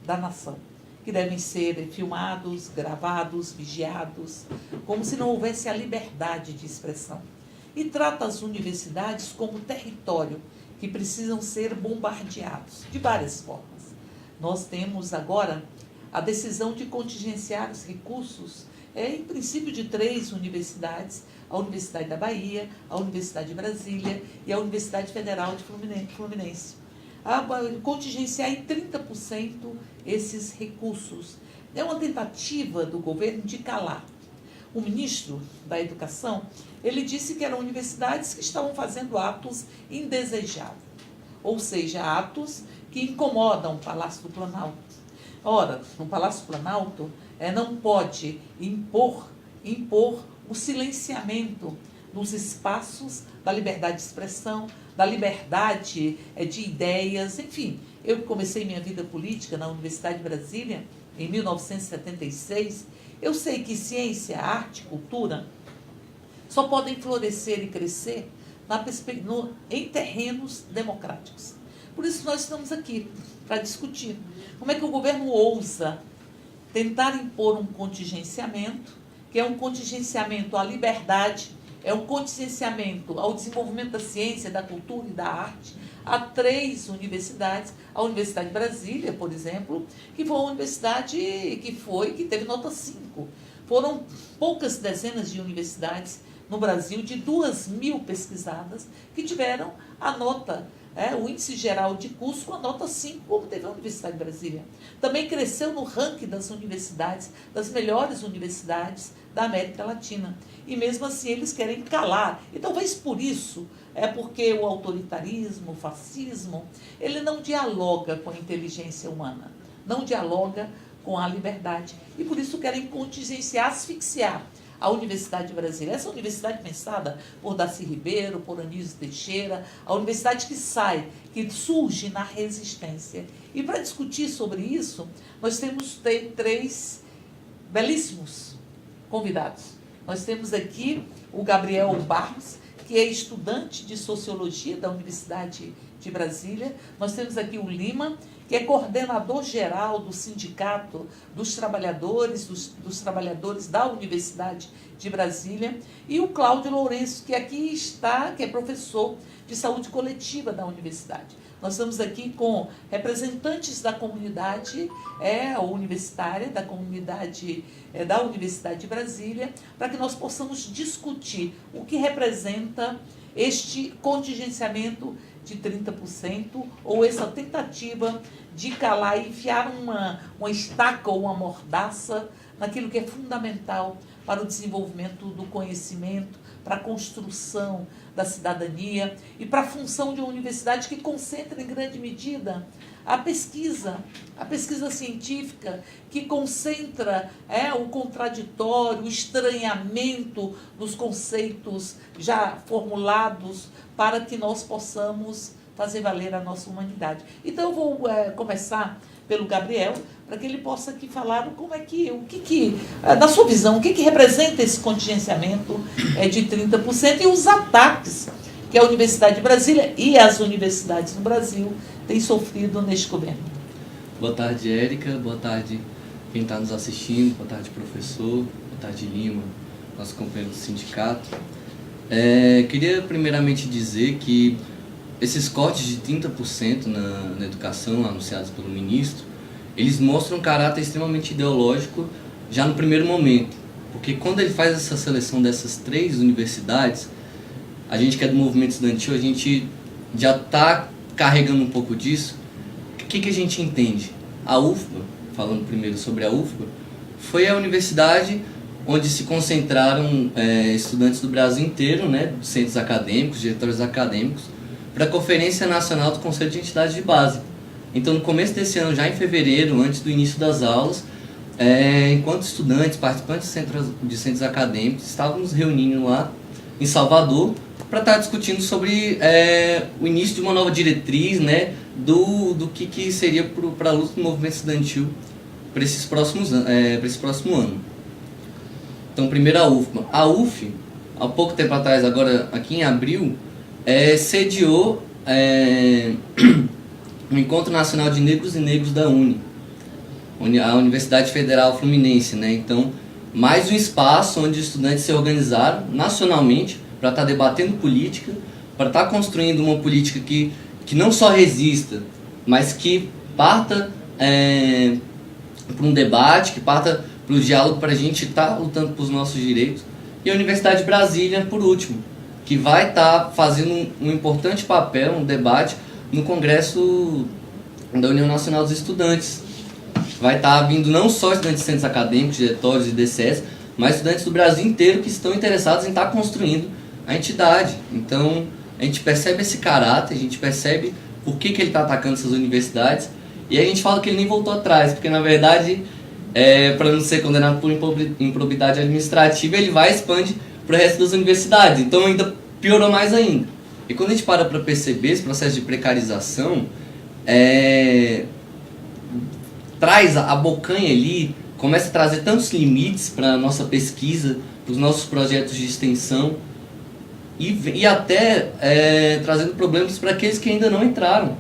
da nação, que devem ser filmados, gravados, vigiados, como se não houvesse a liberdade de expressão. E trata as universidades como território que precisam ser bombardeados de várias formas. Nós temos agora a decisão de contingenciar os recursos, em princípio, de 3 universidades: a Universidade da Bahia, a Universidade de Brasília e a Universidade Federal de Fluminense. A contingenciar em 30% esses recursos. É uma tentativa do governo de calar. O ministro da Educação, ele disse que eram universidades que estavam fazendo atos indesejáveis, ou seja, atos que incomodam o Palácio do Planalto. Ora, no Palácio do Planalto não pode impor o silenciamento dos espaços da liberdade de expressão, da liberdade de ideias, enfim. Eu comecei minha vida política na Universidade de Brasília em 1976, eu sei que ciência, arte, cultura só podem florescer e crescer em terrenos democráticos. Por isso nós estamos aqui para discutir como é que o governo ousa tentar impor um contingenciamento, que é um contingenciamento à liberdade, é um contingenciamento ao desenvolvimento da ciência, da cultura e da arte, a 3 universidades, a Universidade de Brasília, por exemplo, que foi uma universidade que teve nota 5. Foram poucas dezenas de universidades no Brasil, de 2.000 pesquisadas, que tiveram a nota, o índice geral de curso com a nota 5, como teve a Universidade de Brasília. Também cresceu no ranking das universidades, das melhores universidades da América Latina. E mesmo assim eles querem calar. E talvez por isso, porque o autoritarismo, o fascismo, ele não dialoga com a inteligência humana, não dialoga com a liberdade. E por isso querem contingenciar, asfixiar a Universidade de Brasília. Essa universidade pensada por Darcy Ribeiro, por Anísio Teixeira, a universidade que surge na resistência. E para discutir sobre isso, nós temos 3 belíssimos convidados. Nós temos aqui o Gabriel Barros, que é estudante de Sociologia da Universidade de Brasília. Nós temos aqui o Lima, que é coordenador geral do Sindicato dos Trabalhadores, dos Trabalhadores da Universidade de Brasília, e o Cláudio Lourenço, que aqui está, que é professor de saúde coletiva da universidade. Nós estamos aqui com representantes da comunidade universitária, da comunidade da Universidade de Brasília, para que nós possamos discutir o que representa este contingenciamento de 30%, ou essa tentativa de calar e enfiar uma estaca ou uma mordaça naquilo que é fundamental para o desenvolvimento do conhecimento, para a construção da cidadania e para a função de uma universidade que concentra em grande medida a pesquisa científica, que concentra o contraditório, o estranhamento dos conceitos já formulados para que nós possamos fazer valer a nossa humanidade. Então eu vou começar pelo Gabriel, para que ele possa aqui falar na sua visão, o que representa esse contingenciamento de 30% e os ataques que a Universidade de Brasília e as universidades no Brasil têm sofrido neste governo. Boa tarde, Érica. Boa tarde quem está nos assistindo. Boa tarde, professor. Boa tarde, Lima, nosso companheiro do sindicato. Queria primeiramente dizer que esses cortes de 30% na educação anunciados pelo ministro, eles mostram um caráter extremamente ideológico já no primeiro momento. Porque quando ele faz essa seleção dessas 3 universidades, a gente que é do movimento estudantil, a gente já está carregando um pouco disso. O que a gente entende? A UFBA, falando primeiro sobre a UFBA, foi a universidade onde se concentraram estudantes do Brasil inteiro, dos centros acadêmicos, diretores acadêmicos, para a Conferência Nacional do Conselho de Entidades de Base. Então, no começo desse ano, já em fevereiro, antes do início das aulas, enquanto estudantes, participantes de centros acadêmicos, estávamos reunindo lá em Salvador para estar discutindo sobre o início de uma nova diretriz, do que seria para a luta do movimento estudantil para esse próximo ano. Então, primeiro a UFBA. A UF, há pouco tempo atrás, agora aqui em abril, sediou o Encontro Nacional de Negros e Negros da UNE. a Universidade Federal Fluminense, né? Então, mais um espaço onde os estudantes se organizaram nacionalmente para estar debatendo política, para estar construindo uma política que não só resista, mas que parta para um debate, que parta para o diálogo, para a gente estar lutando pelos nossos direitos. E a Universidade de Brasília, por último, que vai estar fazendo um importante papel, um debate no Congresso da União Nacional dos Estudantes. Vai estar vindo não só estudantes de centros acadêmicos, diretórios e DCS, mas estudantes do Brasil inteiro que estão interessados em estar construindo a entidade. Então, a gente percebe esse caráter, a gente percebe por que ele está atacando essas universidades, e a gente fala que ele nem voltou atrás, porque na verdade, para não ser condenado por improbidade administrativa, ele vai e expande para o resto das universidades, então ainda piorou mais ainda. E quando a gente para perceber esse processo de precarização, traz a bocanha ali, começa a trazer tantos limites para a nossa pesquisa, para os nossos projetos de extensão, e até trazendo problemas para aqueles que ainda não entraram.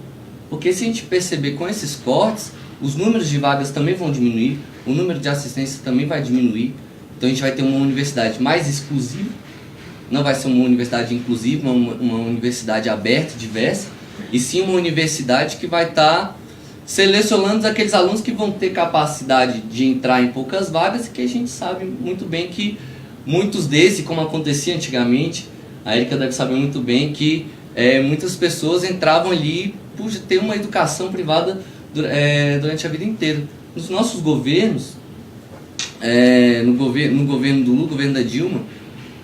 Porque se a gente perceber com esses cortes, os números de vagas também vão diminuir, o número de assistência também vai diminuir, então a gente vai ter uma universidade mais exclusiva, não vai ser uma universidade inclusiva, uma universidade aberta, diversa, e sim uma universidade que vai estar selecionando aqueles alunos que vão ter capacidade de entrar em poucas vagas, e que a gente sabe muito bem que muitos desses, como acontecia antigamente, a Erika deve saber muito bem que muitas pessoas entravam ali por ter uma educação privada durante a vida inteira. Nos nossos governos, no governo do Lula, governo da Dilma,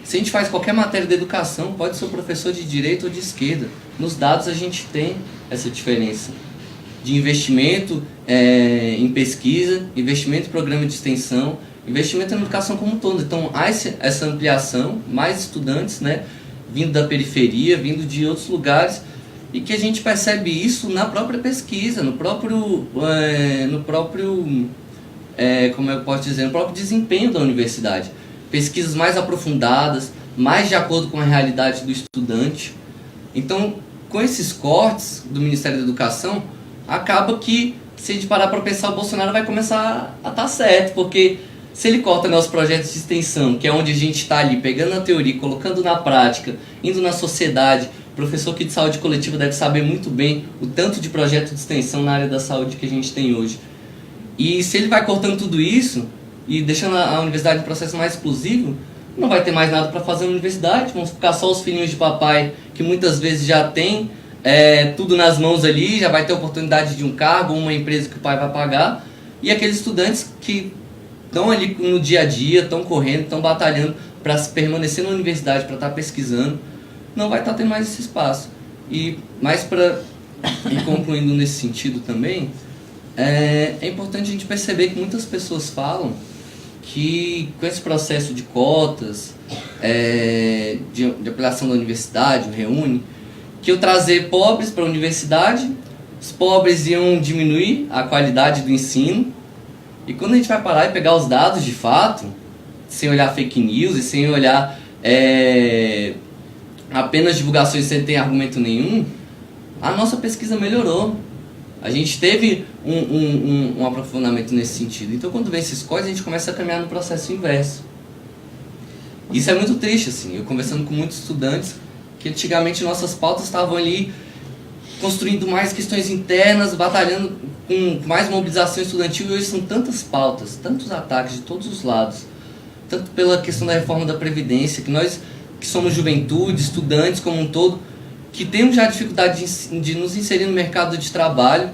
se a gente faz qualquer matéria de educação, pode ser o professor de direita ou de esquerda. Nos dados a gente tem essa diferença de investimento em pesquisa, investimento em programa de extensão, investimento na educação como um todo. Então há essa ampliação, mais estudantes, né, vindo da periferia, vindo de outros lugares, e que a gente percebe isso na própria pesquisa, no próprio como eu posso dizer, no próprio desempenho da universidade. Pesquisas mais aprofundadas, mais de acordo com a realidade do estudante. Então, com esses cortes do Ministério da Educação, acaba que, se a gente parar para pensar, o Bolsonaro vai começar a estar certo, porque se ele corta nossos projetos de extensão, que é onde a gente está ali pegando a teoria, colocando na prática, indo na sociedade, o professor aqui de saúde coletiva deve saber muito bem o tanto de projeto de extensão na área da saúde que a gente tem hoje. E se ele vai cortando tudo isso e deixando a universidade um processo mais exclusivo, não vai ter mais nada para fazer na universidade, vão ficar só os filhinhos de papai, que muitas vezes já tem tudo nas mãos ali, já vai ter oportunidade de um cargo, uma empresa que o pai vai pagar, e aqueles estudantes que estão ali no dia a dia, estão correndo, estão batalhando para permanecer na universidade, para estar pesquisando, não vai estar tendo mais esse espaço. E mais para ir concluindo nesse sentido também, é importante a gente perceber que muitas pessoas falam que com esse processo de cotas, de ampliação da universidade, o Reúne, que eu trazer pobres para a universidade, os pobres iam diminuir a qualidade do ensino, e quando a gente vai parar e pegar os dados de fato, sem olhar fake news e sem olhar apenas divulgações sem ter argumento nenhum, a nossa pesquisa melhorou. A gente teve um aprofundamento nesse sentido. Então, quando vem esses códigos, a gente começa a caminhar no processo inverso. Isso é muito triste, assim. Eu conversando com muitos estudantes, que antigamente nossas pautas estavam ali construindo mais questões internas, batalhando com mais mobilização estudantil, e hoje são tantas pautas, tantos ataques de todos os lados, tanto pela questão da reforma da Previdência, que nós que somos juventude, estudantes como um todo, que temos já dificuldade de nos inserir no mercado de trabalho,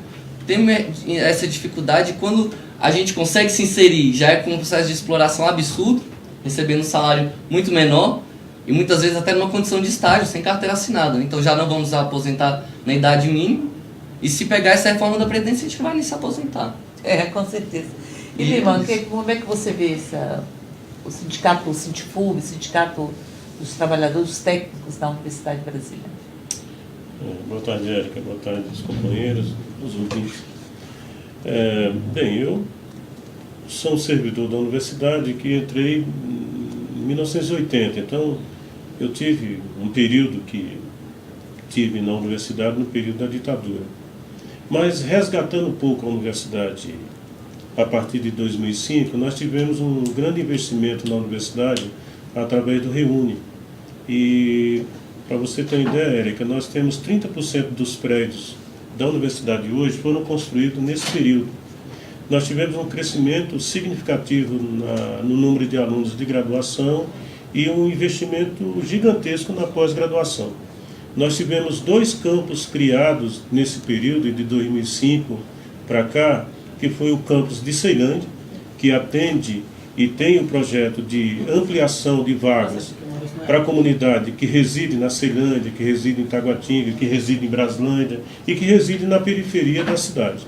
temos essa dificuldade, quando a gente consegue se inserir, já é com um processo de exploração absurdo, recebendo um salário muito menor, e muitas vezes até numa condição de estágio, sem carteira assinada. Então já não vamos aposentar na idade mínima, e se pegar essa reforma da Previdência, a gente vai nem se aposentar. Com certeza. E Lima, como é que você vê o sindicato, o Sindifub, o sindicato dos trabalhadores técnicos da Universidade de Brasília? Boa tarde, Érica. Boa tarde, os companheiros, os ouvintes. Bem, eu sou um servidor da universidade que entrei em 1980, então eu tive um período que tive na universidade no período da ditadura. Mas resgatando um pouco a universidade a partir de 2005, nós tivemos um grande investimento na universidade através do REUNE. E, para você ter uma ideia, Érica, nós temos 30% dos prédios da universidade hoje foram construídos nesse período. Nós tivemos um crescimento significativo no número de alunos de graduação e um investimento gigantesco na pós-graduação. Nós tivemos 2 campos criados nesse período, de 2005 para cá, que foi o campus de Ceilândia, que atende e tem um projeto de ampliação de vagas para a comunidade que reside na Ceilândia, que reside em Taguatinga, que reside em Braslândia e que reside na periferia da cidade.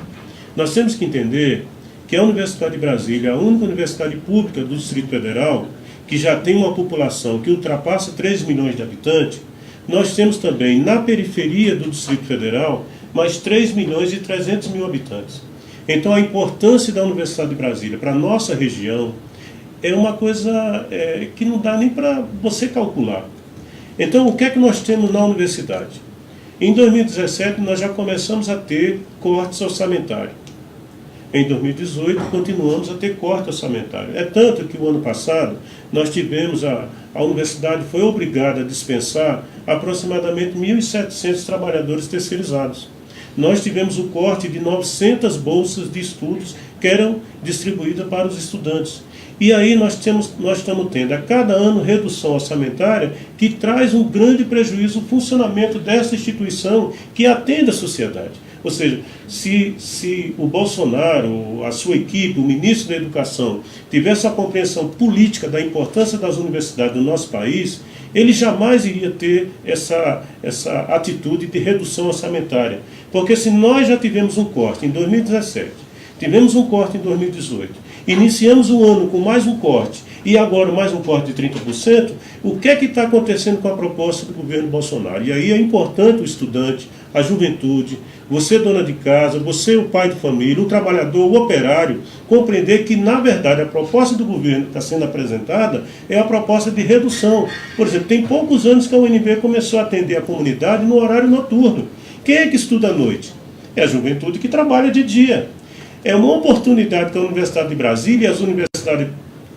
Nós temos que entender que a Universidade de Brasília é a única universidade pública do Distrito Federal que já tem uma população que ultrapassa 3 milhões de habitantes. Nós temos também na periferia do Distrito Federal mais 3 milhões e 300 mil habitantes. Então a importância da Universidade de Brasília para a nossa região é uma coisa que não dá nem para você calcular. Então, o que é que nós temos na universidade? Em 2017, nós já começamos a ter cortes orçamentários. Em 2018, continuamos a ter corte orçamentário. É tanto que o ano passado, nós tivemos, a universidade foi obrigada a dispensar aproximadamente 1.700 trabalhadores terceirizados. Nós tivemos o corte de 900 bolsas de estudos que eram distribuídas para os estudantes. E aí nós estamos tendo a cada ano redução orçamentária que traz um grande prejuízo ao funcionamento dessa instituição que atende a sociedade. Ou seja, se o Bolsonaro, a sua equipe, o ministro da Educação, tivesse a compreensão política da importância das universidades do nosso país, ele jamais iria ter essa atitude de redução orçamentária. Porque se nós já tivemos um corte em 2017, tivemos um corte em 2018, iniciamos o ano com mais um corte e agora mais um corte de 30%, o que é que está acontecendo com a proposta do governo Bolsonaro? E aí é importante o estudante, a juventude, você dona de casa, você o pai de família, o trabalhador, o operário, compreender que na verdade a proposta do governo que está sendo apresentada é a proposta de redução. Por exemplo, tem poucos anos que a UNB começou a atender a comunidade no horário noturno. Quem é que estuda à noite? É a juventude que trabalha de dia. É uma oportunidade que a Universidade de Brasília e as universidades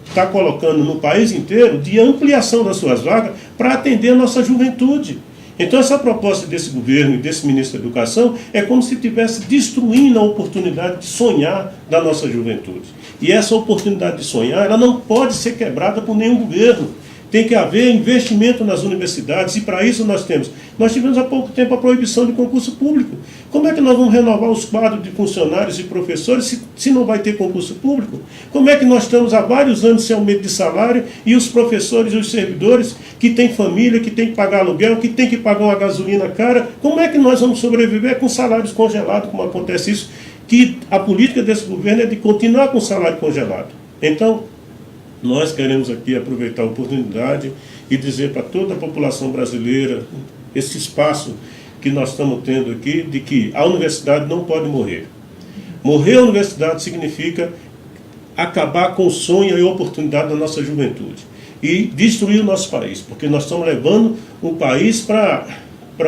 estão colocando no país inteiro de ampliação das suas vagas para atender a nossa juventude. Então essa proposta desse governo e desse ministro da Educação é como se estivesse destruindo a oportunidade de sonhar da nossa juventude. E essa oportunidade de sonhar, ela não pode ser quebrada por nenhum governo. Tem que haver investimento nas universidades e para isso nós tivemos há pouco tempo a proibição de concurso público. Como é que nós vamos renovar os quadros de funcionários e professores se não vai ter concurso público? Como é que nós estamos há vários anos sem aumento de salário e os professores e os servidores que têm família, que têm que pagar aluguel, que têm que pagar uma gasolina cara, como é que nós vamos sobreviver com salários congelados, como acontece isso? Que a política desse governo é de continuar com o salário congelado. Então, nós queremos aqui aproveitar a oportunidade e dizer para toda a população brasileira esse espaço que nós estamos tendo aqui, de que a universidade não pode morrer. Morrer a universidade significa acabar com o sonho e a oportunidade da nossa juventude e destruir o nosso país, porque nós estamos levando o país para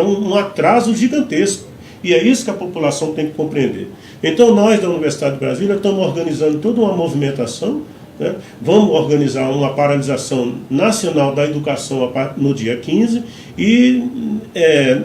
um atraso gigantesco. E é isso que a população tem que compreender. Então nós da Universidade de Brasília estamos organizando toda uma movimentação, né? Vamos organizar uma paralisação nacional da educação no dia 15 e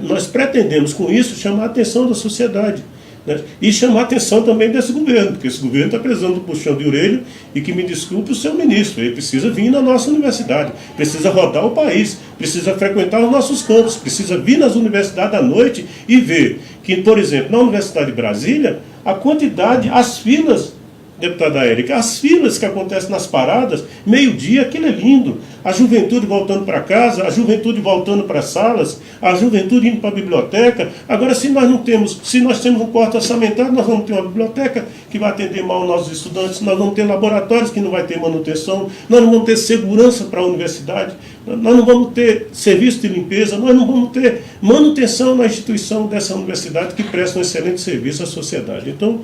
nós pretendemos com isso chamar a atenção da sociedade, né? E chamar a atenção também desse governo, porque esse governo está precisando do puxão de orelha e que me desculpe o seu ministro, ele precisa vir na nossa universidade, precisa rodar o país, precisa frequentar os nossos campos, precisa vir nas universidades à noite e ver que, por exemplo, na Universidade de Brasília, a quantidade, as filas, deputada Érica, as filas que acontecem nas paradas, meio-dia, aquilo é lindo. A juventude voltando para casa, a juventude voltando para as salas, a juventude indo para a biblioteca. Agora, se nós temos um corte orçamentário, nós vamos ter uma biblioteca que vai atender mal os nossos estudantes, nós vamos ter laboratórios que não vai ter manutenção, nós não vamos ter segurança para a universidade, nós não vamos ter serviço de limpeza, nós não vamos ter manutenção na instituição dessa universidade que presta um excelente serviço à sociedade. Então,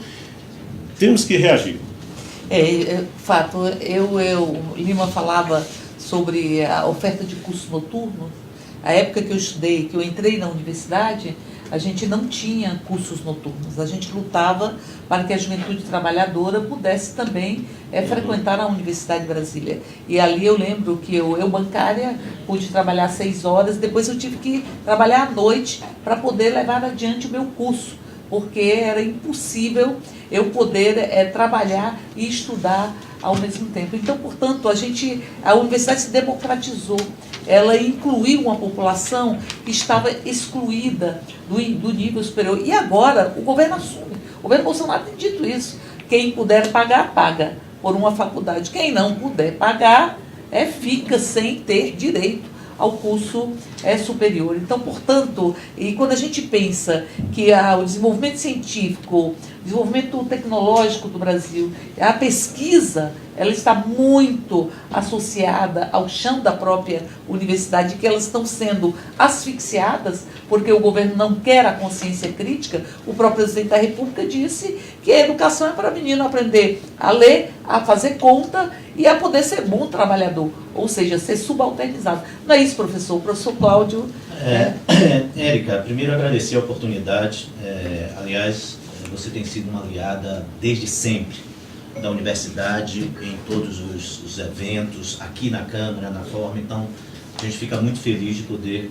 temos que reagir. Fato, Lima falava sobre a oferta de curso noturno. A época que eu estudei, que eu entrei na universidade, a gente não tinha cursos noturnos. A gente lutava para que a juventude trabalhadora pudesse também frequentar a Universidade de Brasília. E ali eu lembro que eu bancária, pude trabalhar 6 horas, depois eu tive que trabalhar à noite para poder levar adiante o meu curso, porque era impossível eu poder trabalhar e estudar ao mesmo tempo. Então, portanto, a universidade se democratizou, ela incluiu uma população que estava excluída do nível superior. E agora o governo assume. O governo Bolsonaro tem dito isso. Quem puder pagar, paga por uma faculdade. Quem não puder pagar, fica sem ter direito ao curso superior. Então, portanto, e quando a gente pensa que o desenvolvimento científico, o desenvolvimento tecnológico do Brasil, a pesquisa, ela está muito associada ao chão da própria universidade, que elas estão sendo asfixiadas porque o governo não quer a consciência crítica. O próprio presidente da República disse que a educação é para o menino aprender a ler, a fazer conta e a poder ser bom trabalhador, ou seja, ser subalternizado. Não é isso, professor? O professor Cláudio... Érica, primeiro agradecer a oportunidade. Aliás, você tem sido uma aliada desde sempre da universidade, em todos os eventos, aqui na Câmara, na forma. Então, a gente fica muito feliz de poder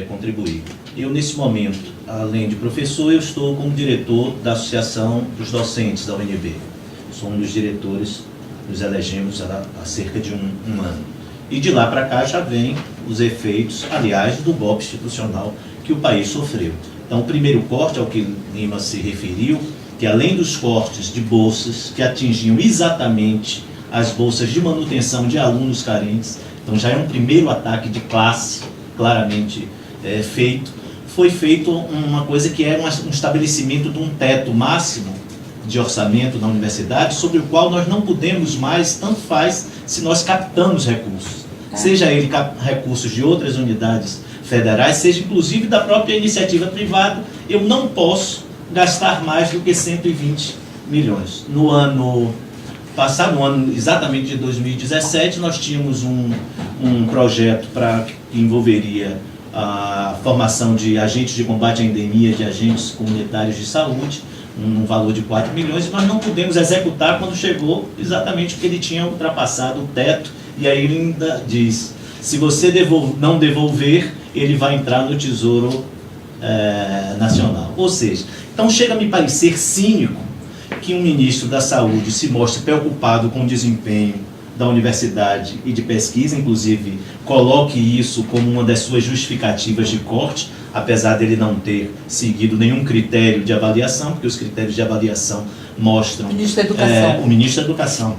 contribuir. Eu, nesse momento, além de professor, eu estou como diretor da Associação dos Docentes da UNB. Sou um dos diretores, nos elegemos há cerca de um ano. E de lá para cá já vem os efeitos, aliás, do golpe institucional que o país sofreu. Então, o primeiro corte ao que Lima se referiu, que além dos cortes de bolsas que atingiam exatamente as bolsas de manutenção de alunos carentes, então já é um primeiro ataque de classe claramente feito, foi feito uma coisa que era um estabelecimento de um teto máximo de orçamento da universidade, sobre o qual nós não podemos mais, tanto faz se nós captamos recursos, seja ele recursos de outras unidades federais, seja inclusive da própria iniciativa privada. Eu não posso gastar mais do que 120 milhões. No ano passado, no ano exatamente de 2017, nós tínhamos um projeto que envolveria a formação de agentes de combate à endemia, de agentes comunitários de saúde, um valor de 4 milhões, e nós não pudemos executar quando chegou, exatamente porque ele tinha ultrapassado o teto, e aí ele ainda diz, se você não devolver, ele vai entrar no Tesouro Nacional. Ou seja, então chega a me parecer cínico que um ministro da Saúde se mostre preocupado com o desempenho da universidade e de pesquisa, inclusive coloque isso como uma das suas justificativas de corte, apesar dele não ter seguido nenhum critério de avaliação, porque os critérios de avaliação mostram... O ministro da Educação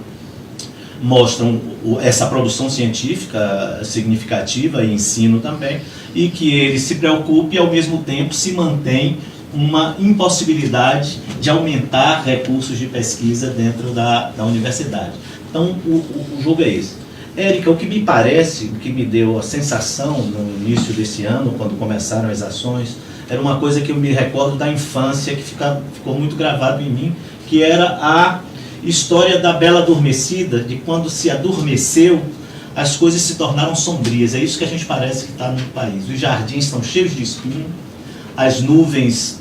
mostram essa produção científica significativa e ensino também, e que ele se preocupe e ao mesmo tempo se mantém uma impossibilidade de aumentar recursos de pesquisa dentro da universidade. Então, o jogo é esse. Érica, o que me parece, o que me deu a sensação no início desse ano, quando começaram as ações, era uma coisa que eu me recordo da infância, que ficou muito gravado em mim, que era a história da Bela Adormecida, de quando se adormeceu, as coisas se tornaram sombrias. É isso que a gente parece que está no país. Os jardins estão cheios de espinho, as nuvens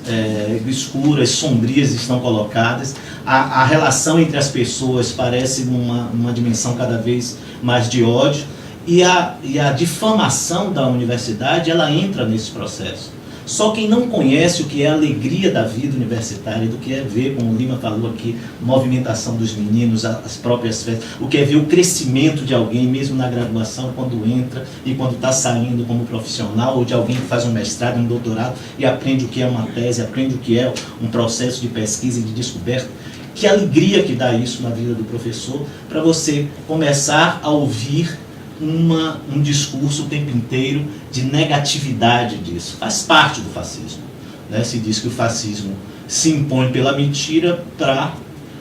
escuras, sombrias estão colocadas, a relação entre as pessoas parece uma dimensão cada vez mais de ódio, e a difamação da universidade, ela entra nesse processo. Só quem não conhece o que é a alegria da vida universitária, do que é ver, como o Lima falou aqui, movimentação dos meninos, as próprias festas, o que é ver o crescimento de alguém, mesmo na graduação, quando entra e quando está saindo como profissional, ou de alguém que faz um mestrado, um doutorado, e aprende o que é uma tese, aprende o que é um processo de pesquisa e de descoberta. Que alegria que dá isso na vida do professor, para você começar a ouvir um discurso o tempo inteiro de negatividade disso. Faz parte do fascismo, né? Se diz que o fascismo se impõe pela mentira para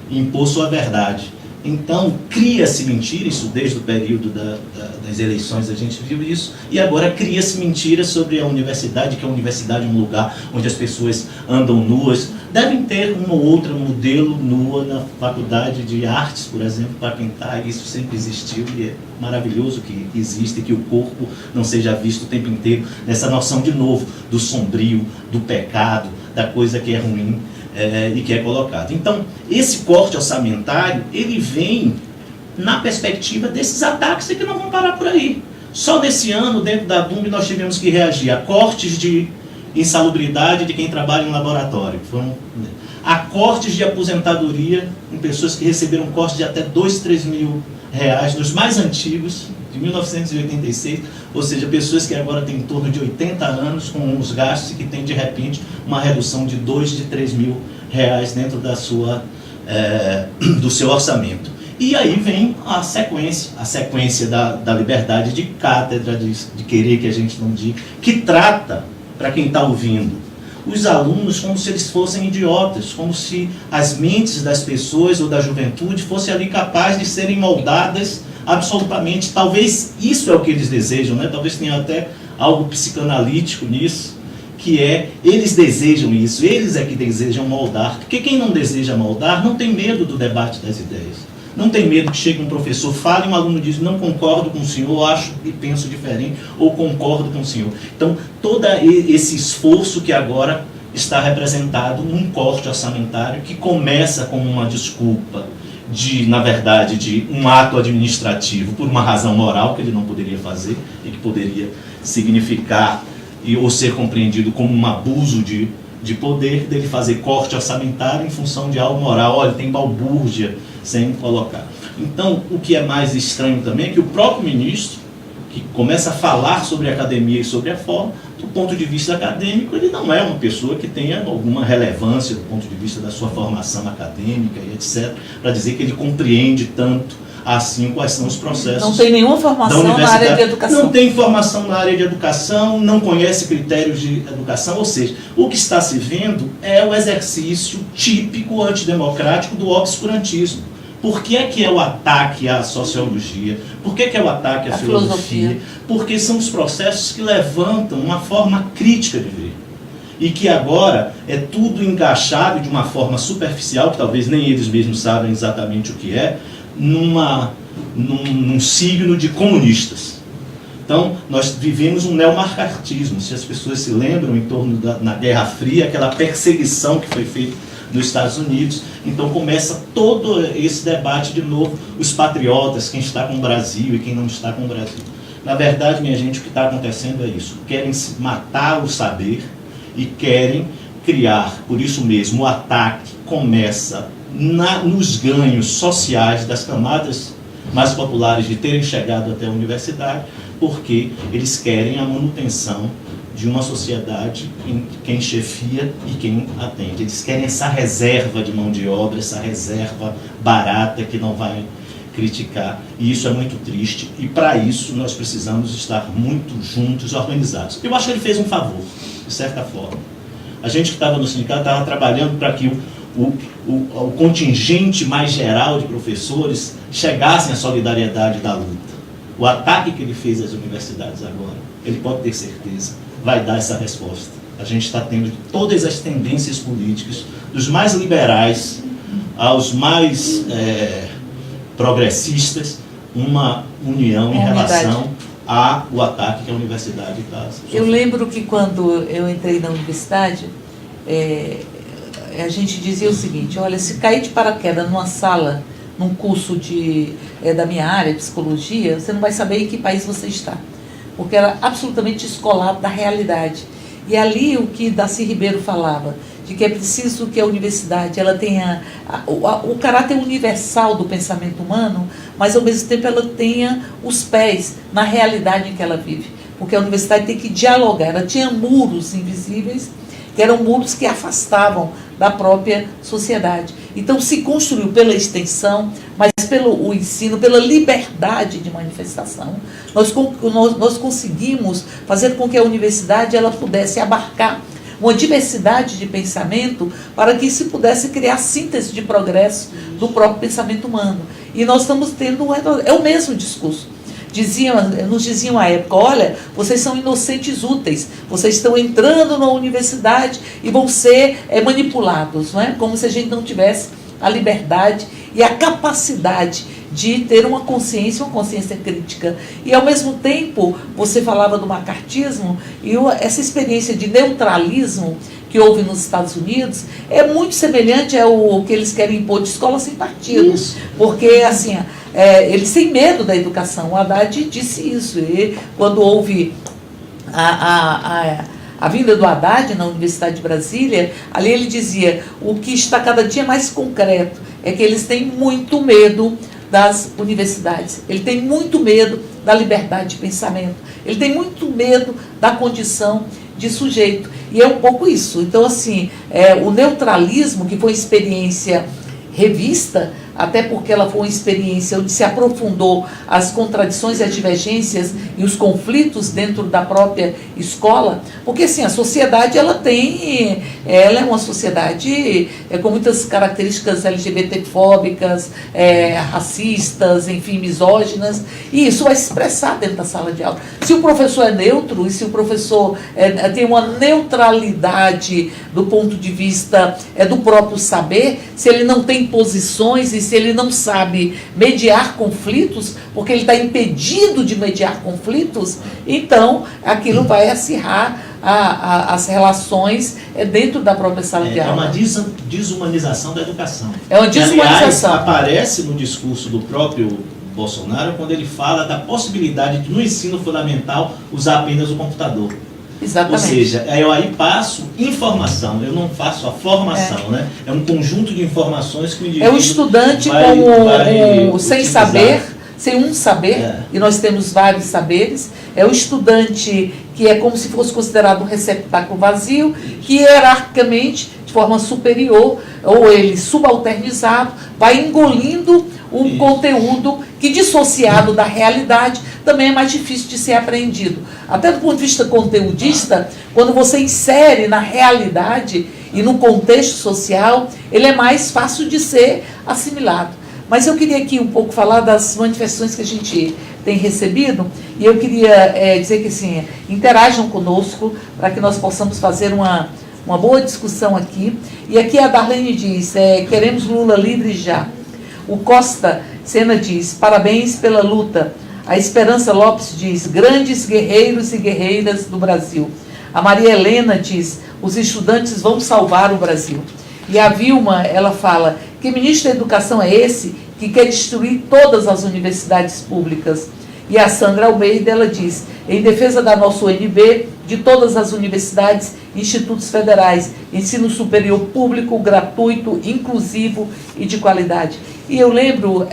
impor sua verdade. Então, cria-se mentira, isso desde o período das eleições a gente viu isso, e agora cria-se mentira sobre a universidade, que a universidade é um lugar onde as pessoas andam nuas, Devem ter uma ou outra modelo nua na faculdade de artes, por exemplo, para pintar. Isso sempre existiu e é maravilhoso que existe, que o corpo não seja visto o tempo inteiro nessa noção, de novo, do sombrio, do pecado, da coisa que é ruim e que é colocada. Então, esse corte orçamentário, ele vem na perspectiva desses ataques que não vão parar por aí. Só nesse ano, dentro da DUMB, nós tivemos que reagir a cortes de insalubridade de quem trabalha em laboratório, a cortes de aposentadoria em pessoas que receberam cortes de até 2, 3 mil reais, nos mais antigos, de 1986, ou seja, pessoas que agora têm em torno de 80 anos com os gastos e que têm, de repente, uma redução de 2, de 3 mil reais dentro da do seu orçamento. E aí vem a sequência da liberdade de cátedra, de querer que a gente não diga, que trata, para quem está ouvindo, os alunos como se eles fossem idiotas, como se as mentes das pessoas ou da juventude fossem ali capazes de serem moldadas absolutamente. Talvez isso é o que eles desejam, né? Talvez tenha até algo psicanalítico nisso, que é, eles desejam isso, eles é que desejam moldar, porque quem não deseja moldar não tem medo do debate das ideias. Não tem medo que chegue um professor, fale, um aluno diz, não concordo com o senhor, acho e penso diferente, ou concordo com o senhor. Então, todo esse esforço que agora está representado num corte orçamentário que começa como uma desculpa na verdade, de um ato administrativo por uma razão moral que ele não poderia fazer e que poderia significar ou ser compreendido como um abuso de poder, dele fazer corte orçamentário em função de algo moral. Olha, tem balbúrdia sem colocar. Então, o que é mais estranho também é que o próprio ministro, que começa a falar sobre a academia e sobre a forma, do ponto de vista acadêmico, ele não é uma pessoa que tenha alguma relevância do ponto de vista da sua formação acadêmica e etc., para dizer que ele compreende tanto assim quais são os processos. Não tem nenhuma formação na área de educação. Não tem formação na área de educação, não conhece critérios de educação, ou seja, o que está se vendo é o exercício típico antidemocrático do obscurantismo. Por que é o ataque à sociologia? Por que é o ataque à filosofia? Porque são os processos que levantam uma forma crítica de ver. E que agora é tudo encaixado de uma forma superficial, que talvez nem eles mesmos sabem exatamente o que é, num signo de comunistas. Então, nós vivemos um neomarxismo. Se as pessoas se lembram, em torno na Guerra Fria, aquela perseguição que foi feita nos Estados Unidos, então começa todo esse debate de novo, os patriotas, quem está com o Brasil e quem não está com o Brasil. Na verdade, minha gente, o que está acontecendo é isso. Querem matar o saber e querem criar, por isso mesmo, o ataque começa nos ganhos sociais das camadas mais populares de terem chegado até a universidade, porque eles querem a manutenção de uma sociedade em quem chefia e quem atende. Eles querem essa reserva de mão de obra, essa reserva barata que não vai criticar. E isso é muito triste. E para isso nós precisamos estar muito juntos, organizados. Eu acho que ele fez um favor, de certa forma. A gente que estava no sindicato estava trabalhando para que o contingente mais geral de professores chegassem à solidariedade da luta. O ataque que ele fez às universidades agora, ele pode ter certeza, vai dar essa resposta. A gente está tendo todas as tendências políticas, dos mais liberais aos mais progressistas, uma união em relação ao ataque que a universidade está sofrendo. Eu lembro que quando eu entrei na universidade, a gente dizia o seguinte: olha, se cair de paraquedas numa sala, num curso da minha área, psicologia, você não vai saber em que país você está. Porque era absolutamente descolado da realidade. E ali o que Darcy Ribeiro falava, de que é preciso que a universidade ela tenha o caráter universal do pensamento humano, mas ao mesmo tempo ela tenha os pés na realidade em que ela vive. Porque a universidade tem que dialogar, ela tinha muros invisíveis, que eram muros que afastavam da própria sociedade. Então se construiu pela extensão, mas pelo ensino, pela liberdade de manifestação, nós conseguimos fazer com que a universidade ela pudesse abarcar uma diversidade de pensamento para que se pudesse criar síntese de progresso do próprio pensamento humano. E nós estamos tendo, é o mesmo discurso. nos diziam à época: olha, vocês são inocentes úteis, vocês estão entrando na universidade e vão ser manipulados, não é? Como se a gente não tivesse a liberdade e a capacidade de ter uma consciência crítica. E, ao mesmo tempo, você falava do macartismo, e essa experiência de neutralismo que houve nos Estados Unidos é muito semelhante ao que eles querem impor de escola sem partido. Isso. Porque, assim, eles têm medo da educação. O Haddad disse isso. E quando houve a vinda do Haddad na Universidade de Brasília, ali ele dizia: o que está cada dia mais concreto é que eles têm muito medo das universidades, ele tem muito medo da liberdade de pensamento, ele tem muito medo da condição de sujeito, e é um pouco isso. Então, assim, o neutralismo, que foi uma experiência revista, até porque ela foi uma experiência onde se aprofundou as contradições e as divergências e os conflitos dentro da própria escola, porque, assim, a sociedade ela é uma sociedade com muitas características LGBTfóbicas, racistas, enfim, misóginas, e isso vai se expressar dentro da sala de aula. Se o professor é neutro, e se o professor tem uma neutralidade do ponto de vista do próprio saber, se ele não tem posições e se ele não sabe mediar conflitos, porque ele está impedido de mediar conflitos, então aquilo vai acirrar as relações dentro da própria sala de aula. É uma desumanização da educação. É uma desumanização. Aliás, aparece no discurso do próprio Bolsonaro quando ele fala da possibilidade de, no ensino fundamental, usar apenas o computador. Exatamente. Ou seja, eu aí passo informação, eu não faço a formação, né? É um conjunto de informações que o indivíduo o estudante sem saber, sem um saber, e nós temos vários saberes. É o estudante que é como se fosse considerado um receptáculo vazio, que hierarquicamente, de forma superior, ou ele subalternizado, vai engolindo o conteúdo que, dissociado da realidade, também é mais difícil de ser apreendido. Até do ponto de vista conteudista, quando você insere na realidade e no contexto social, ele é mais fácil de ser assimilado. Mas eu queria aqui um pouco falar das manifestações que a gente tem recebido, e eu queria dizer que, assim, interajam conosco para que nós possamos fazer uma boa discussão aqui. E aqui a Darlene diz: queremos Lula livre já. O Costa Sena diz: parabéns pela luta. A Esperança Lopes diz: grandes guerreiros e guerreiras do Brasil. A Maria Helena diz: os estudantes vão salvar o Brasil. E a Vilma, ela fala: que ministro da Educação é esse que quer destruir todas as universidades públicas? E a Sandra Almeida, ela diz: em defesa da nossa UNB, de todas as universidades e institutos federais, ensino superior público, gratuito, inclusivo e de qualidade. E eu lembro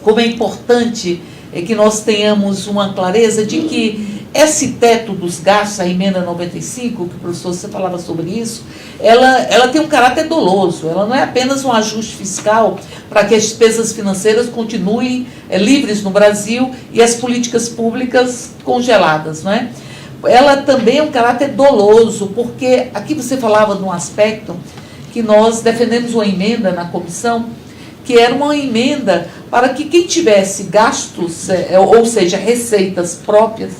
como é importante que nós tenhamos uma clareza de que esse teto dos gastos, a emenda 95, que o professor, você falava sobre isso, ela tem um caráter doloso, ela não é apenas um ajuste fiscal para que as despesas financeiras continuem livres no Brasil e as políticas públicas congeladas, não é? Ela também é um caráter doloso, porque aqui você falava de um aspecto que nós defendemos uma emenda na comissão, que era uma emenda para que quem tivesse gastos, ou seja, receitas próprias,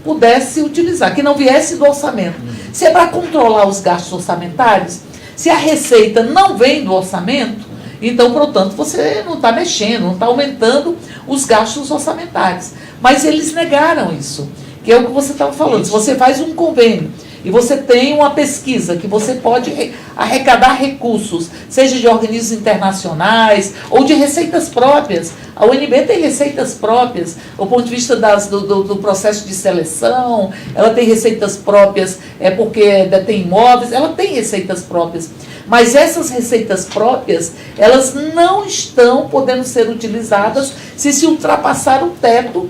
pudesse utilizar, que não viesse do orçamento. Se é para controlar os gastos orçamentários, se a receita não vem do orçamento, então, portanto, você não está mexendo, não está aumentando os gastos orçamentários. Mas eles negaram isso, que é o que você estava falando. Se você faz um convênio e você tem uma pesquisa que você pode arrecadar recursos, seja de organismos internacionais ou de receitas próprias. A UNB tem receitas próprias, do ponto de vista do processo de seleção, ela tem receitas próprias porque detém imóveis, ela tem receitas próprias. Mas essas receitas próprias, elas não estão podendo ser utilizadas se ultrapassar o teto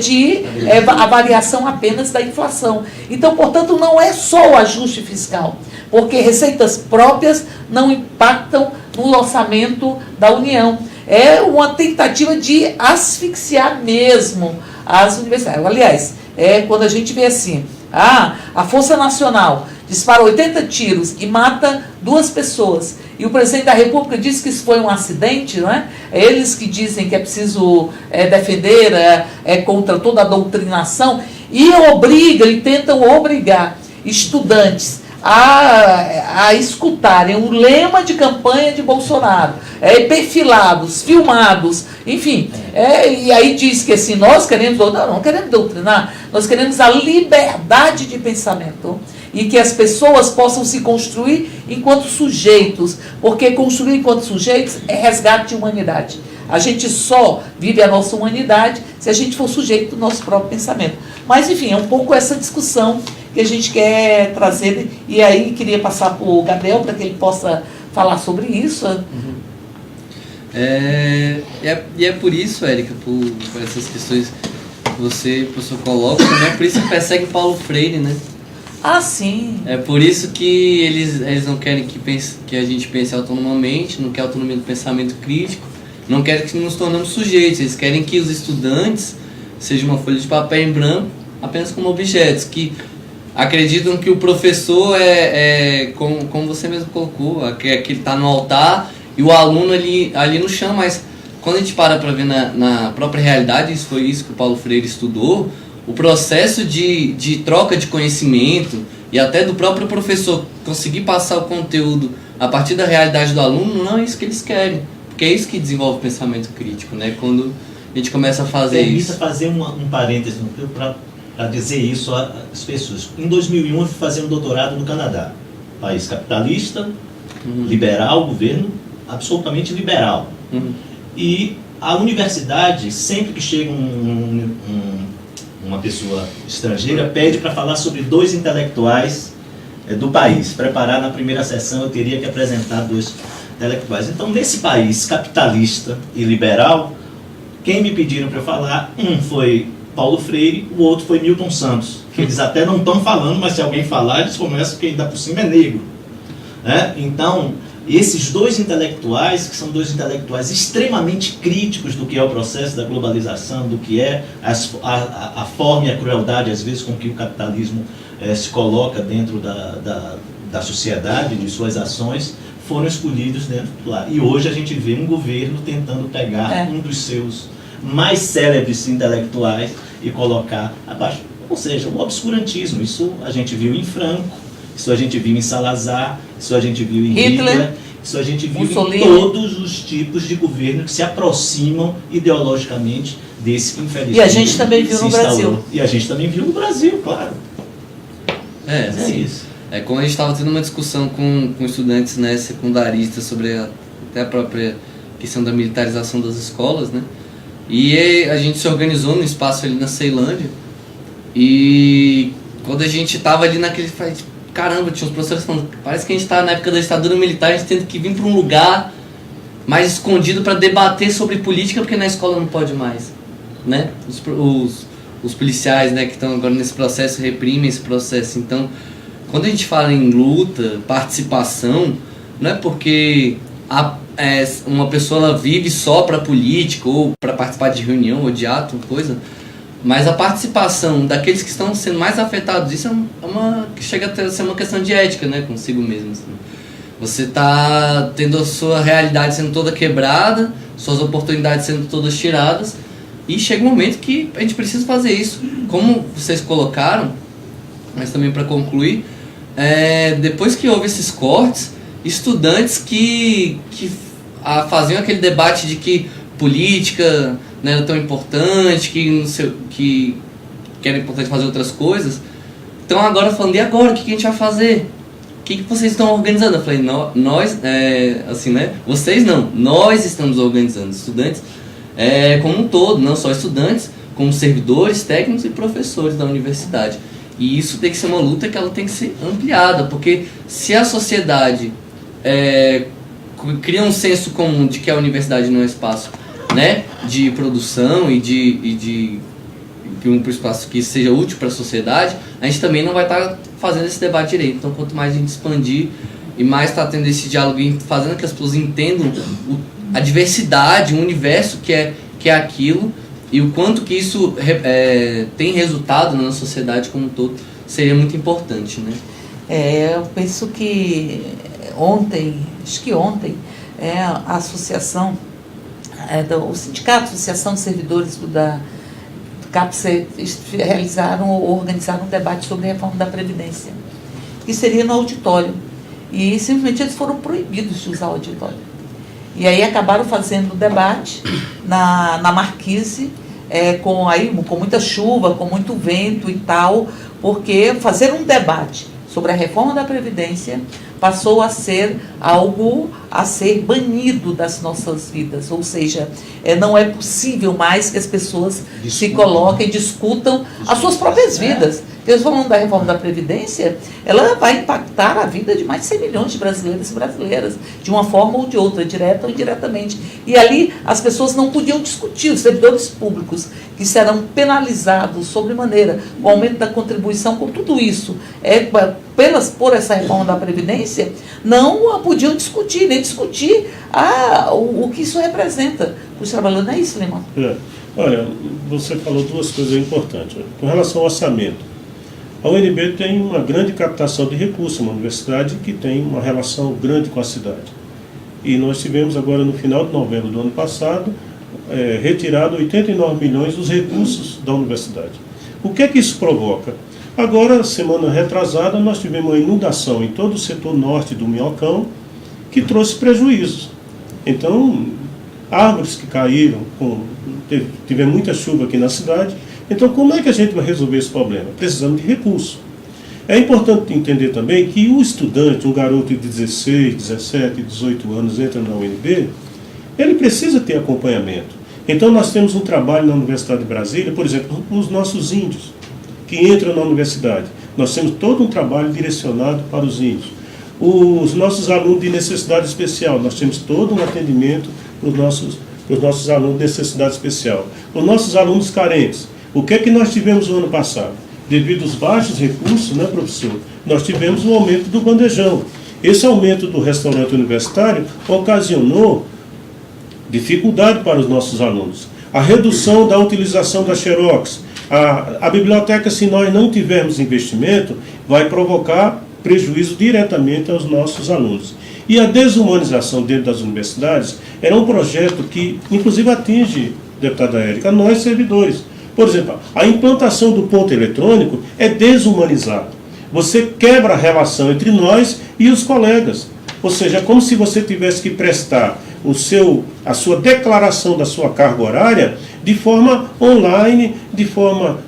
de a variação apenas da inflação. Então, portanto, não é só o ajuste fiscal, porque receitas próprias não impactam no orçamento da União. É uma tentativa de asfixiar mesmo as universidades. Aliás, quando a gente vê assim, a Força Nacional dispara 80 tiros e mata 2 pessoas. E o presidente da República disse que isso foi um acidente, não é? É eles que dizem que é preciso defender contra toda a doutrinação, e tentam obrigar estudantes a escutarem o lema de campanha de Bolsonaro, perfilados, filmados, enfim. E aí diz que assim, nós queremos, não queremos doutrinar, nós queremos a liberdade de pensamento e que as pessoas possam se construir enquanto sujeitos, porque construir enquanto sujeitos é resgate de humanidade. A gente só vive a nossa humanidade se a gente for sujeito do nosso próprio pensamento. Mas, enfim, é um pouco essa discussão que a gente quer trazer. E aí, queria passar para o Gabriel, para que ele possa falar sobre isso. Uhum. E é por isso, Érica, por essas questões que você, professor, coloca, né? Por isso que persegue Paulo Freire, né? Ah, sim. É por isso que eles não querem que a gente pense autonomamente, não quer autonomia do pensamento crítico, não querem que nos tornamos sujeitos, eles querem que os estudantes sejam uma folha de papel em branco, apenas como objetos, que acreditam que o professor como você mesmo colocou, que ele está no altar e o aluno ali no chão, mas quando a gente para ver na própria realidade, isso foi isso que o Paulo Freire estudou, o processo de troca de conhecimento e até do próprio professor conseguir passar o conteúdo a partir da realidade do aluno, não é isso que eles querem, porque é isso que desenvolve o pensamento crítico, né? Quando a gente começa a fazer isso. Permita fazer um parêntese para dizer isso às pessoas. Em 2001 eu fui fazer um doutorado no Canadá, país capitalista, liberal, governo absolutamente liberal. E a universidade, sempre que chega uma pessoa estrangeira, pede para falar sobre 2 intelectuais do país. Preparar na primeira sessão eu teria que apresentar 2 intelectuais. Então, nesse país capitalista e liberal, quem me pediram para eu falar, um foi Paulo Freire, o outro foi Milton Santos. Que eles até não estão falando, mas se alguém falar, eles começam que ainda por cima é negro. Então, esses 2 intelectuais, que são 2 intelectuais extremamente críticos do que é o processo da globalização, do que é a forma e a crueldade, às vezes, com que o capitalismo se coloca dentro da sociedade, de suas ações, foram escolhidos dentro do lá. E hoje a gente vê um governo tentando pegar um dos seus mais célebres intelectuais e colocar abaixo. Ou seja, o obscurantismo. Isso a gente viu em Franco, isso a gente viu em Salazar, isso a gente viu em Hitler, isso a gente viu Mussolini. Em todos os tipos de governo que se aproximam ideologicamente desse que infelizmente e a gente também viu no Brasil. E a gente também viu no Brasil, claro. É isso. Como a gente estava tendo uma discussão com estudantes, né, secundaristas sobre até a própria questão da militarização das escolas, né? E a gente se organizou no espaço ali na Ceilândia. E quando a gente estava ali naquele... Caramba, tinha uns professores falando, parece que a gente está na época da ditadura militar, a gente tendo que vir para um lugar mais escondido para debater sobre política, porque na escola não pode mais, né? Os policiais, né, que estão agora nesse processo reprimem esse processo. Então, quando a gente fala em luta, participação, não é porque uma pessoa ela vive só para política ou para participar de reunião ou de ato, coisa, mas a participação daqueles que estão sendo mais afetados, isso chega a ser uma questão de ética, né, consigo mesmo. Assim. Você está tendo a sua realidade sendo toda quebrada, suas oportunidades sendo todas tiradas, e chega um momento que a gente precisa fazer isso. Como vocês colocaram, mas também para concluir, depois que houve esses cortes, estudantes que faziam aquele debate de que política não era tão importante, que era importante fazer outras coisas, estão agora falando, e agora, o que a gente vai fazer? O que vocês estão organizando? Eu falei, nós, assim, né? Vocês não, nós estamos organizando, estudantes como um todo, não só estudantes, como servidores, técnicos e professores da universidade. E isso tem que ser uma luta que ela tem que ser ampliada, porque se a sociedade cria um senso comum de que a universidade não é espaço, né, de produção e de um espaço que seja útil para a sociedade, a gente também não vai estar fazendo esse debate direito. Então, quanto mais a gente expandir e mais está tendo esse diálogo e fazendo que as pessoas entendam a diversidade, o universo que é aquilo, e o quanto que isso tem resultado na sociedade como um todo, seria muito importante, né? Eu penso que ontem, a associação, o Sindicato, Associação de Servidores do CAPSE organizaram um debate sobre a reforma da Previdência, que seria no auditório. E simplesmente eles foram proibidos de usar o auditório. E aí acabaram fazendo o debate na Marquise, com muita chuva, com muito vento e tal, porque fazer um debate sobre a reforma da Previdência passou a ser algo a ser banido das nossas vidas. Ou seja, não é possível mais que as pessoas se coloquem, discutam as suas próprias vidas. Eles falando da reforma da Previdência, ela vai impactar a vida de mais de 100 milhões de brasileiros e brasileiras, de uma forma ou de outra, direta ou indiretamente. E ali as pessoas não podiam discutir, os servidores públicos que serão penalizados sobremaneira com o aumento da contribuição, com tudo isso, por essa reforma da Previdência, não podiam discutir, nem discutir o que isso representa para os trabalhadores. Não é isso, Lima? Olha, você falou duas coisas importantes. Com relação ao orçamento, a UNB tem uma grande captação de recursos, uma universidade que tem uma relação grande com a cidade. E nós tivemos agora, no final de novembro do ano passado, retirado 89 milhões dos recursos da universidade. O que é que isso provoca? Agora, semana retrasada, nós tivemos uma inundação em todo o setor norte do Minhocão, que trouxe prejuízos. Então, árvores que caíram, tivemos muita chuva aqui na cidade. Então, como é que a gente vai resolver esse problema? Precisamos de recursos. É importante entender também que o estudante, um garoto de 16, 17, 18 anos, entra na UNB, ele precisa ter acompanhamento. Então, nós temos um trabalho na Universidade de Brasília, por exemplo, os nossos índios, que entram na universidade. Nós temos todo um trabalho direcionado para os índios. Os nossos alunos de necessidade especial, nós temos todo um atendimento para os nossos alunos de necessidade especial. Os nossos alunos carentes. O que é que nós tivemos no ano passado? Devido aos baixos recursos, né, professor, nós tivemos um aumento do bandejão. Esse aumento do restaurante universitário ocasionou dificuldade para os nossos alunos. A redução da utilização da xerox. A biblioteca, se nós não tivermos investimento, vai provocar prejuízo diretamente aos nossos alunos. E a desumanização dentro das universidades era um projeto que, inclusive, atinge, deputada Érica, nós servidores. Por exemplo, a implantação do ponto eletrônico é desumanizado. Você quebra a relação entre nós e os colegas. Ou seja, é como se você tivesse que prestar a sua declaração da sua carga horária de forma online, de forma,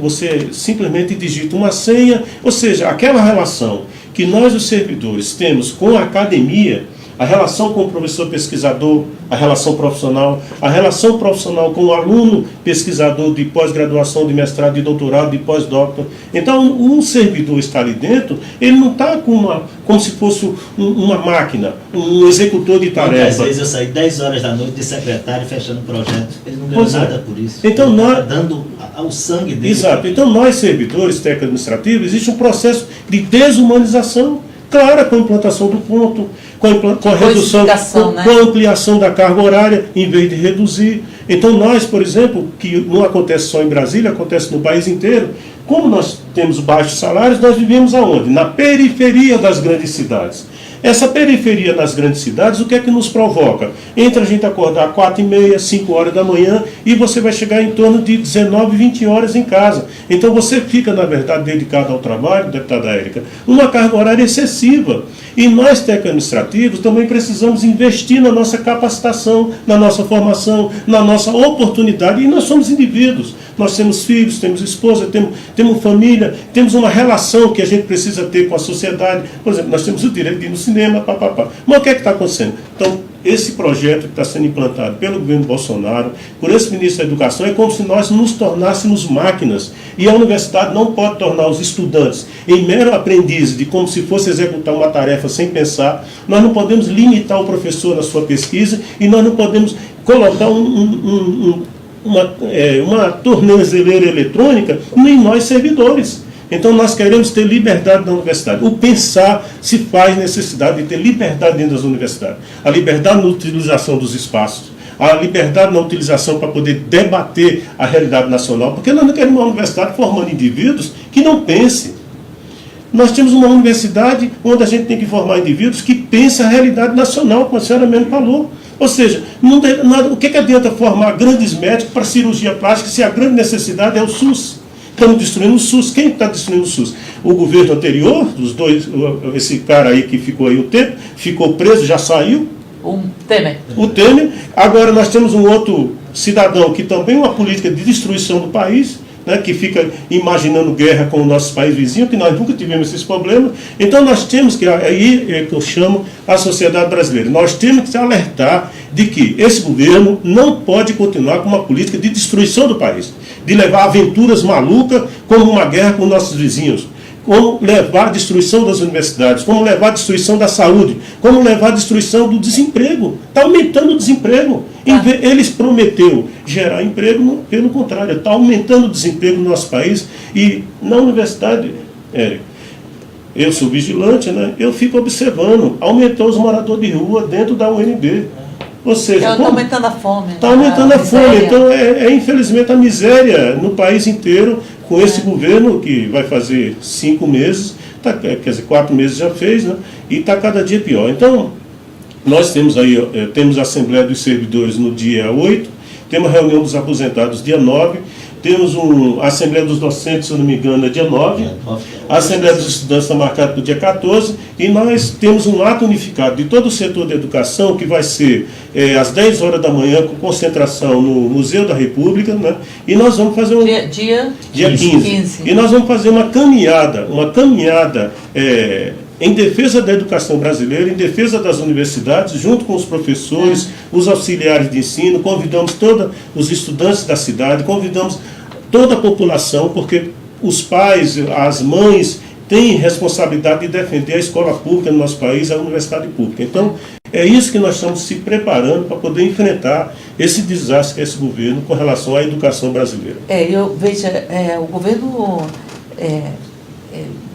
você simplesmente digita uma senha, ou seja, aquela relação que nós, os servidores, temos com a academia, a relação com o professor pesquisador, a relação profissional com o aluno pesquisador de pós-graduação, de mestrado, de doutorado, de pós-doutor. Então, um servidor está ali dentro, ele não está como se fosse uma máquina, um executor de tarefa. Às vezes eu saí 10 horas da noite de secretário fechando o projeto. Ele não ganhou nada por isso. Então, ele está dando ao sangue dele. Exato. Então, nós, servidores técnicos administrativos, existe um processo de desumanização clara com a implantação do ponto, com a redução, com a ampliação da carga horária, em vez de reduzir. Então nós, por exemplo, que não acontece só em Brasília, acontece no país inteiro, como nós temos baixos salários, nós vivemos aonde? Na periferia das grandes cidades. Essa periferia das grandes cidades, o que é que nos provoca? Entre a gente acordar 4h30, 5 horas da manhã, e você vai chegar em torno de 19, 20 horas em casa. Então você fica, na verdade, dedicado ao trabalho, deputada Érica, uma carga horária excessiva. E nós, técnicos administrativos, também precisamos investir na nossa capacitação, na nossa formação, na nossa oportunidade. E nós somos indivíduos. Nós temos filhos, temos esposa, temos família, temos uma relação que a gente precisa ter com a sociedade. Por exemplo, nós temos o direito de ir no cinema, papapá. Mas o que é que está acontecendo? Então, esse projeto que está sendo implantado pelo governo Bolsonaro, por esse ministro da Educação, é como se nós nos tornássemos máquinas. E a universidade não pode tornar os estudantes em mero aprendizes de como se fosse executar uma tarefa sem pensar. Nós não podemos limitar o professor na sua pesquisa e nós não podemos colocar uma tornozeleira eletrônica em nós servidores. Então nós queremos ter liberdade na universidade. O pensar se faz necessidade de ter liberdade dentro das universidades. A liberdade na utilização dos espaços, a liberdade na utilização para poder debater a realidade nacional, porque nós não queremos uma universidade formando indivíduos que não pensem. Nós temos uma universidade onde a gente tem que formar indivíduos que pensam a realidade nacional, como a senhora mesmo falou. Ou seja, o que adianta formar grandes médicos para cirurgia plástica se a grande necessidade é o SUS? Estamos destruindo o SUS. Quem está destruindo o SUS? O governo anterior, os dois, esse cara aí que ficou aí o tempo, ficou preso, já saiu. O Temer. O Temer. Agora nós temos um outro cidadão que também é uma política de destruição do país, né, que fica imaginando guerra com o nosso país vizinho, que nós nunca tivemos esses problemas. Então nós temos que, aí é que eu chamo a sociedade brasileira, nós temos que se alertar de que esse governo não pode continuar com uma política de destruição do país, de levar aventuras malucas como uma guerra com nossos vizinhos, como levar a destruição das universidades, como levar a destruição da saúde, como levar a destruição do desemprego. Está aumentando o desemprego. Eles prometeram gerar emprego, pelo contrário, está aumentando o desemprego no nosso país. E na universidade, eu sou vigilante, né? Eu fico observando, aumentou os moradores de rua dentro da UNB. Ou seja, está aumentando a fome. Está aumentando a fome. Então, infelizmente a miséria no país inteiro, com esse governo que vai fazer 5 meses, quer dizer, 4 meses já fez, né? E está cada dia pior. Então, nós temos aí, temos a Assembleia dos Servidores no dia 8, temos a reunião dos aposentados dia 9, temos a Assembleia dos Docentes, se eu não me engano, é dia 9, a Assembleia dos Estudantes está marcada para o dia 14, e nós temos um ato unificado de todo o setor da educação, que vai ser às 10 horas da manhã, com concentração no Museu da República, né? E nós vamos fazer dia 15. E nós vamos fazer uma caminhada em defesa da educação brasileira, em defesa das universidades, junto com os professores, os auxiliares de ensino, convidamos todos os estudantes da cidade, convidamos toda a população, porque os pais, as mães têm responsabilidade de defender a escola pública no nosso país, a universidade pública. Então, é isso que nós estamos se preparando para poder enfrentar esse desastre que é esse governo com relação à educação brasileira. O governo...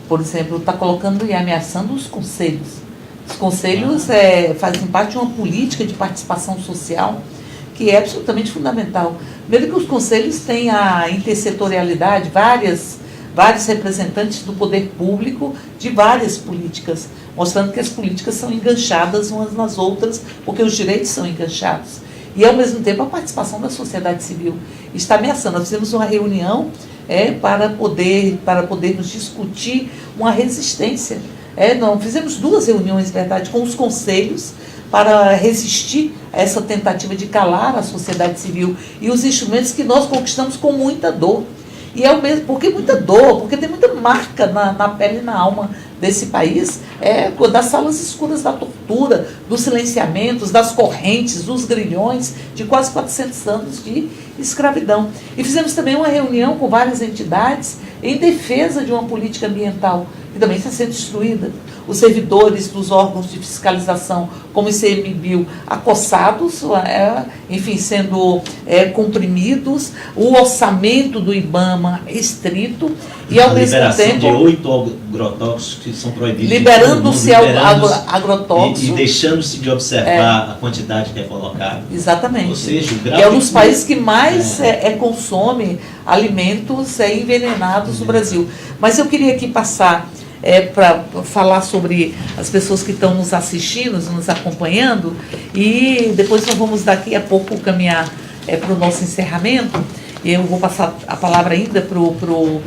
por exemplo, está colocando e ameaçando os conselhos. Os conselhos fazem parte de uma política de participação social que é absolutamente fundamental. Primeiro que os conselhos têm a intersetorialidade, vários representantes do poder público de várias políticas, mostrando que as políticas são enganchadas umas nas outras, porque os direitos são enganchados. E, ao mesmo tempo, a participação da sociedade civil está ameaçando. Nós fizemos uma reunião para podermos discutir uma resistência. Fizemos 2 reuniões, na verdade, com os conselhos para resistir a essa tentativa de calar a sociedade civil e os instrumentos que nós conquistamos com muita dor. E é o mesmo, porque muita dor, porque tem muita marca na pele e na alma desse país, das salas escuras da tortura, dos silenciamentos, das correntes, dos grilhões, de quase 400 anos de escravidão. E fizemos também uma reunião com várias entidades em defesa de uma política ambiental, que também está sendo destruída. Os servidores dos órgãos de fiscalização, como o ICMBio, acossados, sendo comprimidos, o orçamento do IBAMA restrito, e ao mesmo tempo... de 8 agrotóxicos que são proibidos. Liberando-se agrotóxicos. E deixando-se de observar a quantidade que é colocada. Exatamente. Ou seja, é um dos países que mais consome alimentos envenenados no Brasil. Mas eu queria aqui passar... para falar sobre as pessoas que estão nos assistindo, nos acompanhando, e depois nós vamos daqui a pouco caminhar para o nosso encerramento. Eu vou passar a palavra ainda para o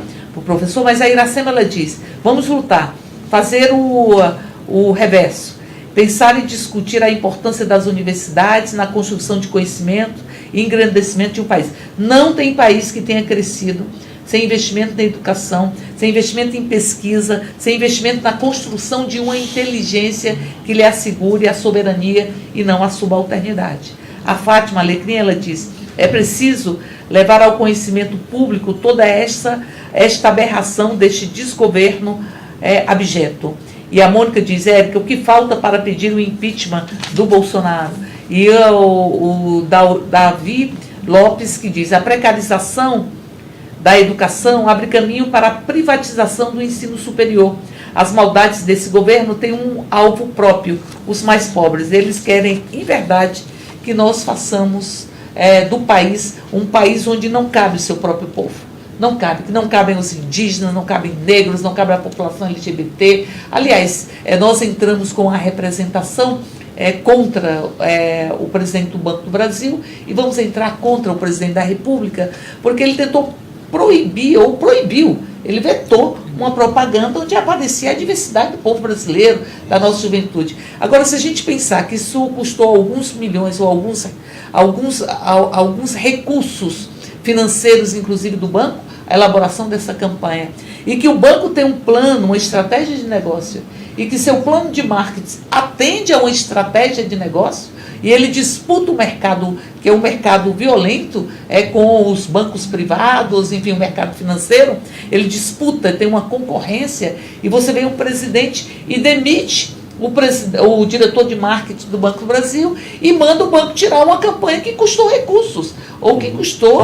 professor, mas a Iracema, ela diz, vamos lutar, fazer o reverso, pensar e discutir a importância das universidades na construção de conhecimento e engrandecimento de um país. Não tem país que tenha crescido sem investimento na educação, sem investimento em pesquisa, sem investimento na construção de uma inteligência que lhe assegure a soberania e não a subalternidade. A Fátima Alecrim, ela diz, é preciso levar ao conhecimento público toda esta aberração deste desgoverno abjeto. E a Mônica diz, Érica, o que falta para pedir o impeachment do Bolsonaro? E o Davi Lopes, que diz, a precarização da educação abre caminho para a privatização do ensino superior. As maldades desse governo têm um alvo próprio, os mais pobres. Eles querem, em verdade, que nós façamos do país um país onde não cabe o seu próprio povo. Não cabe, que não cabem os indígenas, não cabem negros, não cabe a população LGBT. Aliás, nós entramos com a representação contra o presidente do Banco do Brasil e vamos entrar contra o presidente da República, porque ele tentou proibir, ou proibiu, ele vetou uma propaganda onde aparecia a diversidade do povo brasileiro, da nossa juventude. Agora, se a gente pensar que isso custou alguns milhões ou alguns recursos financeiros, inclusive do banco, a elaboração dessa campanha, e que o banco tem um plano, uma estratégia de negócio, e que seu plano de marketing atende a uma estratégia de negócio, e ele disputa o mercado, que é um mercado violento, com os bancos privados, enfim, o mercado financeiro, ele disputa, tem uma concorrência, e você vem um presidente e demite o diretor de marketing do Banco do Brasil e manda o banco tirar uma campanha que custou recursos, ou que custou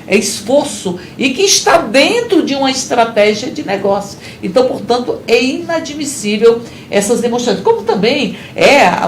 esforço, e que está dentro de uma estratégia de negócio. Então, portanto, é inadmissível essas demonstrações. Como também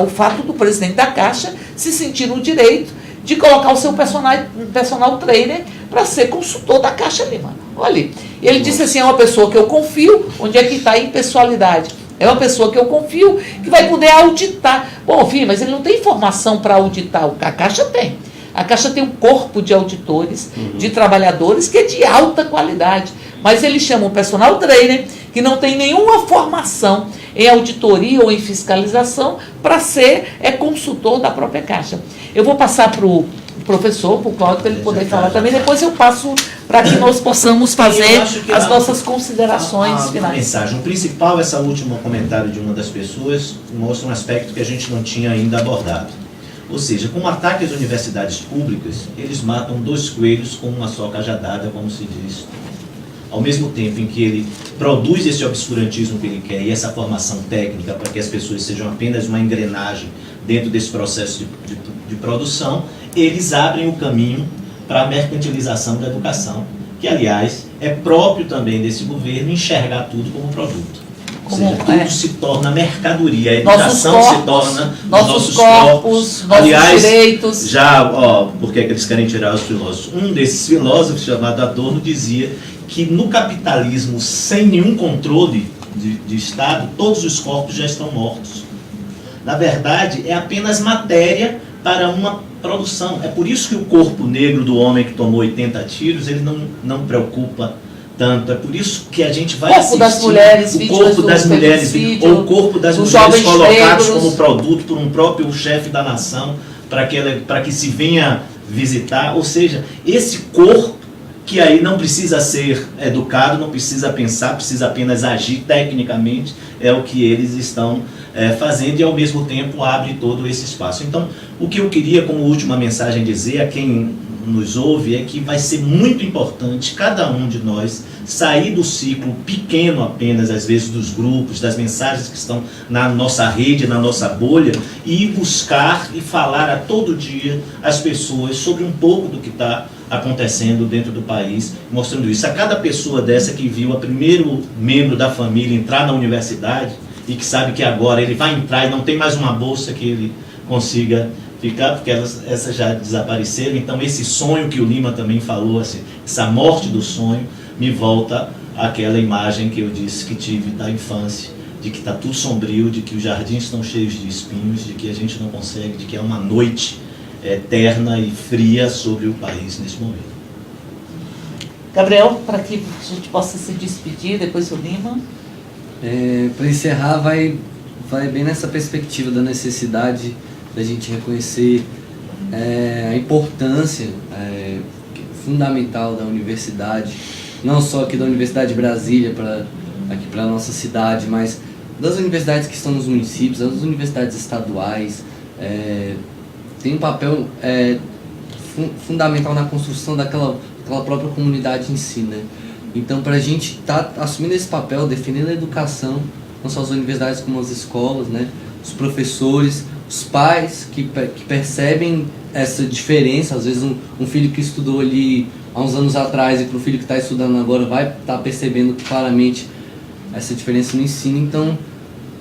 o fato do presidente da Caixa se sentir no direito de colocar o seu personal trainer para ser consultor da Caixa Lima. Olha, ele disse assim, é uma pessoa que eu confio. Onde é que está a impessoalidade? É uma pessoa que eu confio, que vai poder auditar. Bom, filho, mas ele não tem informação para auditar. A Caixa tem. A Caixa tem um corpo de auditores, de trabalhadores, que é de alta qualidade. Mas eles chamam o personal trainer, que não tem nenhuma formação em auditoria ou em fiscalização, para ser consultor da própria Caixa. Eu vou passar para o professor, para o Cláudio, para ele poder falar também. Depois eu passo para que nós possamos fazer as nossas considerações finais. Mensagem. O principal, esse último comentário de uma das pessoas, mostra um aspecto que a gente não tinha ainda abordado. Ou seja, com o ataque às universidades públicas, eles matam dois coelhos com uma só cajadada, como se diz. Ao mesmo tempo em que ele produz esse obscurantismo que ele quer e essa formação técnica para que as pessoas sejam apenas uma engrenagem dentro desse processo de produção, eles abrem o caminho para a mercantilização da educação, que, aliás, é próprio também desse governo enxergar tudo como produto. Ou seja, tudo se torna mercadoria, a educação se torna nossos corpos, aliás, direitos. Por que eles querem tirar os filósofos? Um desses filósofos, chamado Adorno, dizia que no capitalismo, sem nenhum controle de Estado, todos os corpos já estão mortos. Na verdade, é apenas matéria para uma produção. É por isso que o corpo negro do homem que tomou 80 tiros, ele não preocupa tanto. É por isso que a gente vai assistir o corpo das mulheres, ou o corpo das mulheres colocados como produto por um próprio chefe da nação, para que se venha visitar. Ou seja, esse corpo que aí não precisa ser educado, não precisa pensar, precisa apenas agir tecnicamente, é o que eles estão fazendo, e ao mesmo tempo abre todo esse espaço. Então, o que eu queria como última mensagem dizer a quem nos ouve é que vai ser muito importante cada um de nós sair do ciclo pequeno apenas, às vezes, dos grupos, das mensagens que estão na nossa rede, na nossa bolha, e buscar e falar a todo dia às pessoas sobre um pouco do que está acontecendo dentro do país, mostrando isso. A cada pessoa dessa que viu o primeiro membro da família entrar na universidade e que sabe que agora ele vai entrar e não tem mais uma bolsa que ele consiga ficar, porque essas já desapareceram. Então, esse sonho que o Lima também falou, assim, essa morte do sonho, me volta àquela imagem que eu disse que tive da infância, de que está tudo sombrio, de que os jardins estão cheios de espinhos, de que a gente não consegue, de que é uma noite eterna e fria sobre o país nesse momento. Gabriel, para que a gente possa se despedir, depois o Lima. Para encerrar, vai bem nessa perspectiva da necessidade da gente reconhecer a importância fundamental da universidade, não só aqui da Universidade de Brasília, aqui para a nossa cidade, mas das universidades que estão nos municípios, das universidades estaduais. Tem um papel fundamental na construção daquela própria comunidade em si, né? Então, para a gente estar assumindo esse papel, defendendo a educação, não só as universidades como as escolas, né? Os professores, os pais que percebem essa diferença. Às vezes um filho que estudou ali há uns anos atrás e para o filho que está estudando agora vai estar percebendo claramente essa diferença no ensino. Então,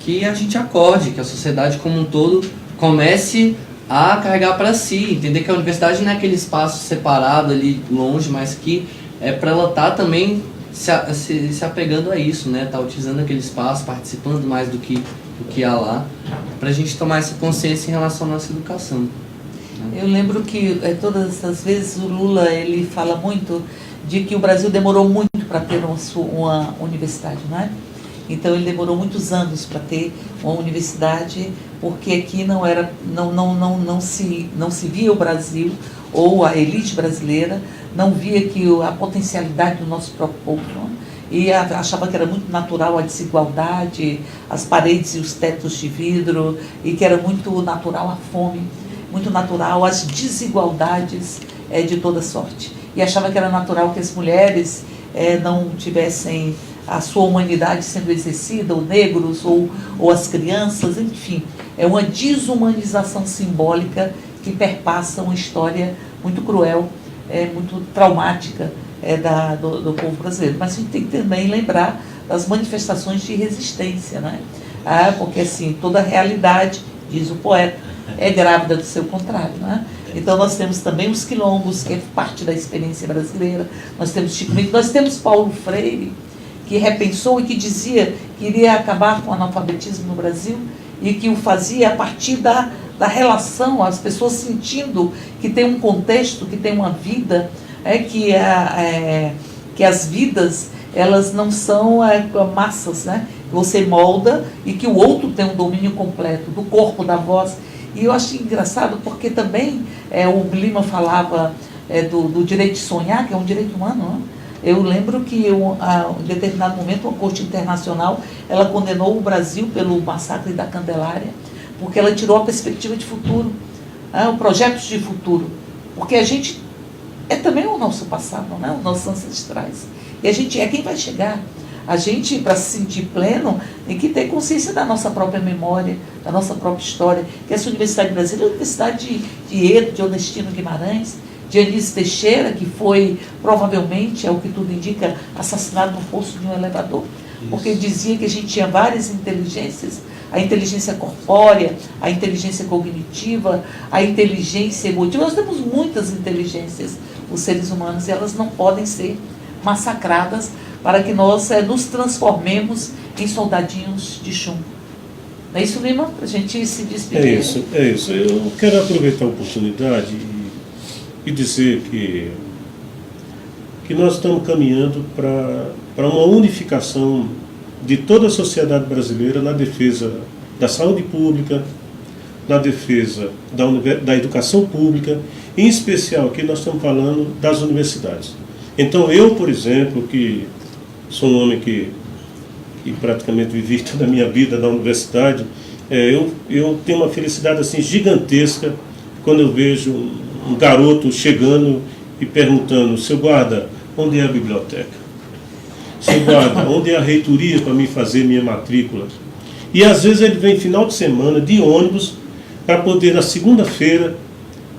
que a gente acorde, que a sociedade como um todo comece a carregar para si, entender que a universidade não é aquele espaço separado ali longe, mas que para ela estar também se apegando a isso, né? Tá utilizando aquele espaço, participando mais do que há lá, para a gente tomar essa consciência em relação à nossa educação, né? Eu lembro que todas as vezes o Lula ele fala muito de que o Brasil demorou muito para ter uma universidade, não é? Então ele demorou muitos anos para ter uma universidade, porque aqui não se via o Brasil, ou a elite brasileira não via que a potencialidade do nosso próprio povo, não? E achava que era muito natural a desigualdade, as paredes e os tetos de vidro, e que era muito natural a fome, muito natural as desigualdades de toda sorte. E achava que era natural que as mulheres não tivessem a sua humanidade sendo exercida, ou negros, ou as crianças, enfim. É uma desumanização simbólica que perpassa uma história muito cruel, muito traumática do povo brasileiro. Mas a gente tem que também lembrar das manifestações de resistência, né? Porque assim, toda realidade, diz o poeta, é grávida do seu contrário, né? Então nós temos também os quilombos, que é parte da experiência brasileira, nós temos Chico Mendes, nós temos Paulo Freire, que repensou e que dizia que iria acabar com o analfabetismo no Brasil, e que o fazia a partir da relação, as pessoas sentindo que tem um contexto, que tem uma vida, que as vidas elas não são massas, né? Você molda e que o outro tem um domínio completo do corpo, da voz. E eu acho engraçado porque também o Lima falava do direito de sonhar, que é um direito humano, né? Eu lembro que em determinado momento uma corte internacional ela condenou o Brasil pelo massacre da Candelária, porque ela tirou a perspectiva de futuro, projetos de futuro, porque a gente também o nosso passado, né? Os nossos ancestrais, e a gente é quem vai chegar. A gente, para se sentir pleno, tem que ter consciência da nossa própria memória, da nossa própria história, que essa Universidade Brasileira é a Universidade de Edo, de Onestino Guimarães, de Anísio Teixeira, que foi, provavelmente, é o que tudo indica, assassinado no poço de um elevador. Isso. Porque dizia que a gente tinha várias inteligências, a inteligência corpórea, a inteligência cognitiva, a inteligência emotiva. Nós temos muitas inteligências, os seres humanos, e elas não podem ser massacradas para que nós nos transformemos em soldadinhos de chumbo. Não é isso, Lima? Para a gente se despedir. É isso. Eu quero aproveitar a oportunidade e dizer que nós estamos caminhando para uma unificação de toda a sociedade brasileira na defesa da saúde pública, na defesa da educação pública, em especial aqui nós estamos falando das universidades. Então eu, por exemplo, que sou um homem que praticamente vivi toda a minha vida na universidade, eu tenho uma felicidade assim gigantesca quando eu vejo um garoto chegando e perguntando: seu guarda, onde é a biblioteca? Seu guarda, onde é a reitoria para mim fazer minha matrícula? E às vezes ele vem final de semana de ônibus para poder na segunda-feira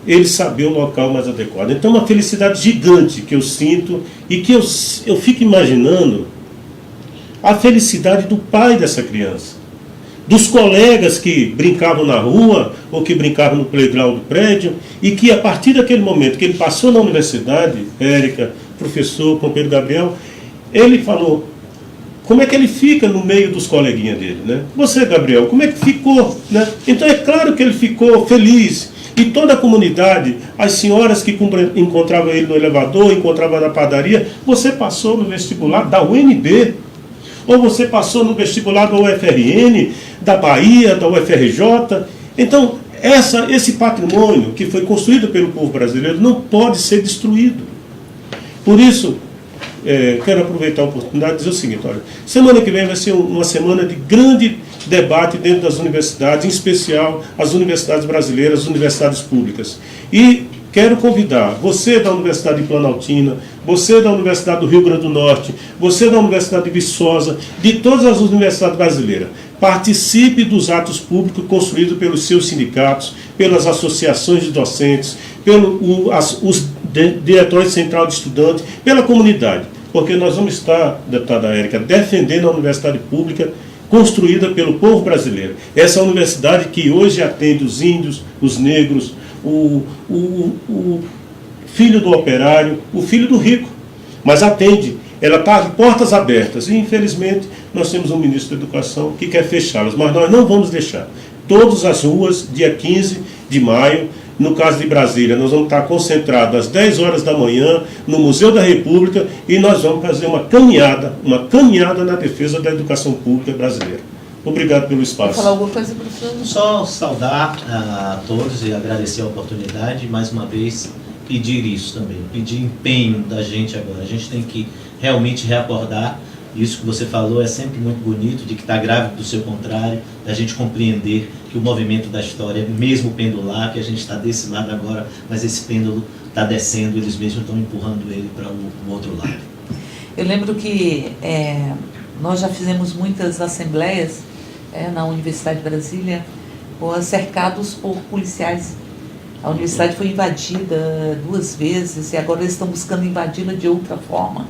ele saber o local mais adequado. Então é uma felicidade gigante que eu sinto e que eu fico imaginando a felicidade do pai dessa criança, dos colegas que brincavam na rua ou que brincavam no playground do prédio, e que a partir daquele momento que ele passou na universidade, Érica, professor, companheiro Gabriel, ele falou como é que ele fica no meio dos coleguinhas dele, né? Você, Gabriel, como é que ficou, né? Então é claro que ele ficou feliz. E toda a comunidade, as senhoras que encontravam ele no elevador, encontravam na padaria: você passou no vestibular da UNB, ou você passou no vestibular da UFRN, da Bahia, da UFRJ. Então, esse patrimônio que foi construído pelo povo brasileiro não pode ser destruído. Por isso, quero aproveitar a oportunidade de dizer o seguinte: olha, semana que vem vai ser uma semana de grande debate dentro das universidades, em especial as universidades brasileiras, as universidades públicas. E quero convidar você da Universidade de Planaltina, você da Universidade do Rio Grande do Norte, você da Universidade de Viçosa, de todas as universidades brasileiras. Participe dos atos públicos construídos pelos seus sindicatos, pelas associações de docentes, pelos diretórios central de estudantes, pela comunidade. Porque nós vamos estar, deputada Érica, defendendo a universidade pública construída pelo povo brasileiro. Essa universidade que hoje atende os índios, os negros, o filho do operário, o filho do rico. mas atende, ela está de portas abertas. E, infelizmente, nós temos um ministro da Educação que quer fechá-las, mas nós não vamos deixar. Todas as ruas, dia 15 de maio, no caso de Brasília, nós vamos estar concentrados às 10 horas da manhã no Museu da República e nós vamos fazer uma caminhada na defesa da educação pública brasileira. Obrigado pelo espaço. Quer falar alguma coisa, professor? Só saudar a todos e agradecer a oportunidade e, mais uma vez, pedir isso também, pedir empenho da gente agora. A gente tem que realmente reacordar. Isso que você falou é sempre muito bonito, de que está grávido do seu contrário, da gente compreender que o movimento da história é mesmo pendular, que a gente está desse lado agora, mas esse pêndulo está descendo, eles mesmos estão empurrando ele para o outro lado. Eu lembro que nós já fizemos muitas assembleias na Universidade de Brasília, cercados por policiais. A universidade foi invadida 2 vezes e agora eles estão buscando invadi-la de outra forma.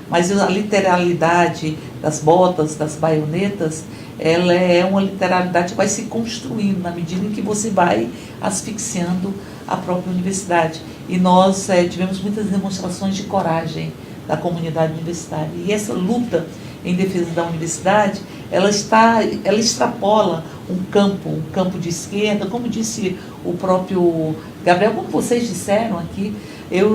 Mas a literalidade das botas, das baionetas, ela é uma literalidade que vai se construindo na medida em que você vai asfixiando a própria universidade. E nós tivemos muitas demonstrações de coragem da comunidade universitária. E essa luta em defesa da universidade, ela extrapola um campo de esquerda, como disse o próprio Gabriel, como vocês disseram aqui.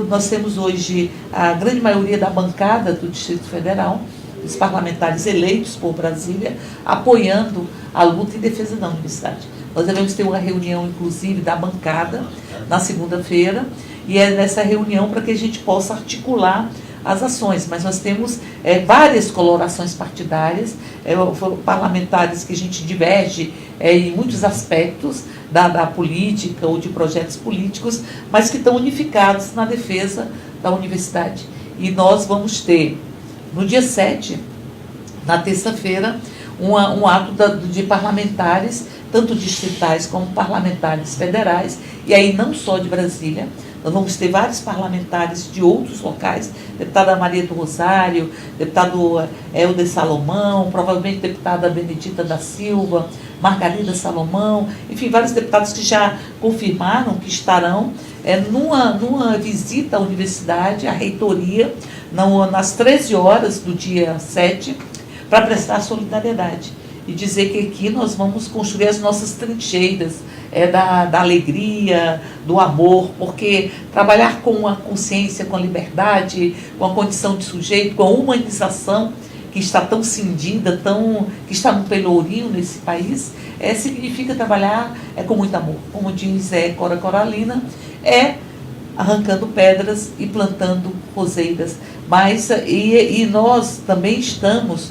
Nós temos hoje a grande maioria da bancada do Distrito Federal, os parlamentares eleitos por Brasília, apoiando a luta em defesa da universidade. Nós devemos ter uma reunião, inclusive, da bancada, na segunda-feira, e é nessa reunião para que a gente possa articular as ações, mas nós temos várias colorações partidárias, parlamentares que a gente diverge em muitos aspectos da política ou de projetos políticos, mas que estão unificados na defesa da universidade. E nós vamos ter, no dia 7, na terça-feira, um ato de parlamentares, tanto distritais como parlamentares federais, e aí não só de Brasília. Nós vamos ter vários parlamentares de outros locais, deputada Maria do Rosário, deputado Helder Salomão, provavelmente deputada Benedita da Silva, Margarida Salomão, enfim, vários deputados que já confirmaram que estarão numa visita à universidade, à reitoria, nas 13 horas do dia 7, para prestar solidariedade. E dizer que aqui nós vamos construir as nossas trincheiras, da alegria, do amor, porque trabalhar com a consciência, com a liberdade, com a condição de sujeito, com a humanização que está tão cindida, que está no pelourinho nesse país, significa trabalhar com muito amor. Como diz Cora Coralina, arrancando pedras e plantando roseiras. E nós também estamos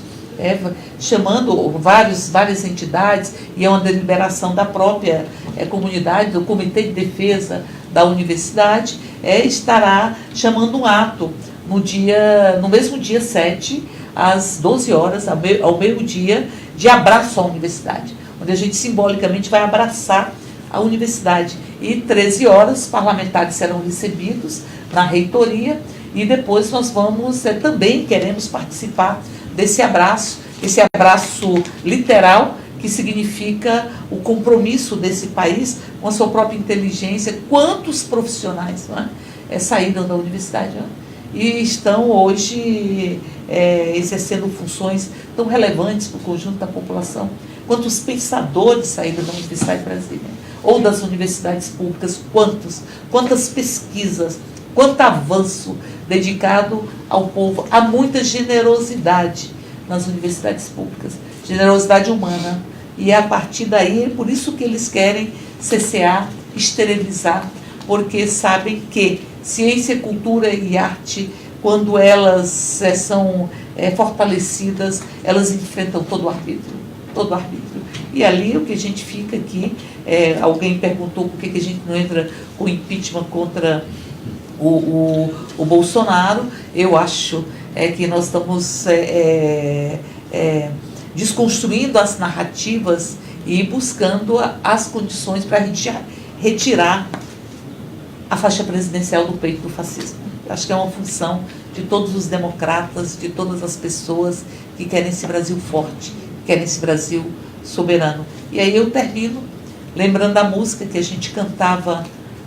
chamando várias entidades, e é uma deliberação da própria comunidade, do Comitê de Defesa da Universidade, estará chamando um ato no mesmo dia 7, às 12 horas, ao meio-dia, de abraço à universidade, onde a gente simbolicamente vai abraçar a universidade. E 13 horas, parlamentares serão recebidos na reitoria, e depois nós também queremos participar desse abraço literal, que significa o compromisso desse país com a sua própria inteligência. Quantos profissionais saíram da universidade e estão hoje exercendo funções tão relevantes para o conjunto da população? Quantos pensadores saíram da Universidade de Brasília ou das universidades públicas? Quantas pesquisas, quanto avanço dedicado ao povo. Há muita generosidade nas universidades públicas, generosidade humana. E a partir daí, é por isso que eles querem cessear, esterilizar, porque sabem que ciência, cultura e arte, quando elas são fortalecidas, elas enfrentam todo o arbítrio. E ali o que a gente fica aqui, alguém perguntou por que a gente não entra com impeachment contra o Bolsonaro. Eu acho que nós estamos desconstruindo as narrativas e buscando as condições para a gente retirar a faixa presidencial do peito do fascismo. Acho que é uma função de todos os democratas, de todas as pessoas que querem esse Brasil forte, que querem esse Brasil soberano. E aí eu termino lembrando a música que a gente cantava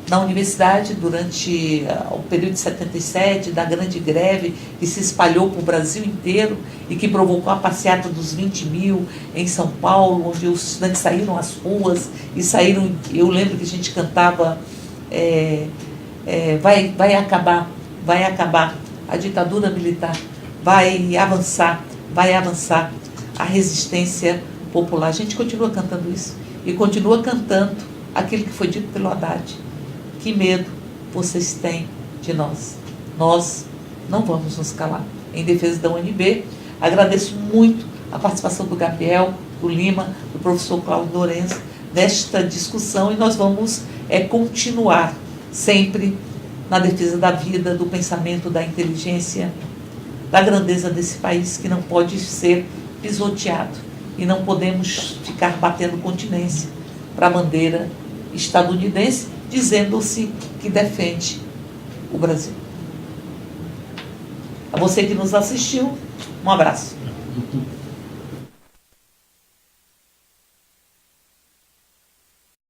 na universidade durante o período de 77, da grande greve que se espalhou para o Brasil inteiro e que provocou a passeata dos 20 mil em São Paulo, onde os estudantes saíram às ruas e saíram, eu lembro que a gente cantava vai acabar a ditadura militar, vai avançar a resistência popular. A gente continua cantando isso e continua cantando aquilo que foi dito pelo Haddad. Que medo vocês têm de nós? Nós não vamos nos calar. Em defesa da UNB, agradeço muito a participação do Gabriel, do Lima, do professor Cláudio Lourenço nesta discussão, e nós vamos continuar sempre na defesa da vida, do pensamento, da inteligência, da grandeza desse país que não pode ser pisoteado, e não podemos ficar batendo continência para a bandeira estadunidense, dizendo-se que defende o Brasil. A você que nos assistiu, um abraço.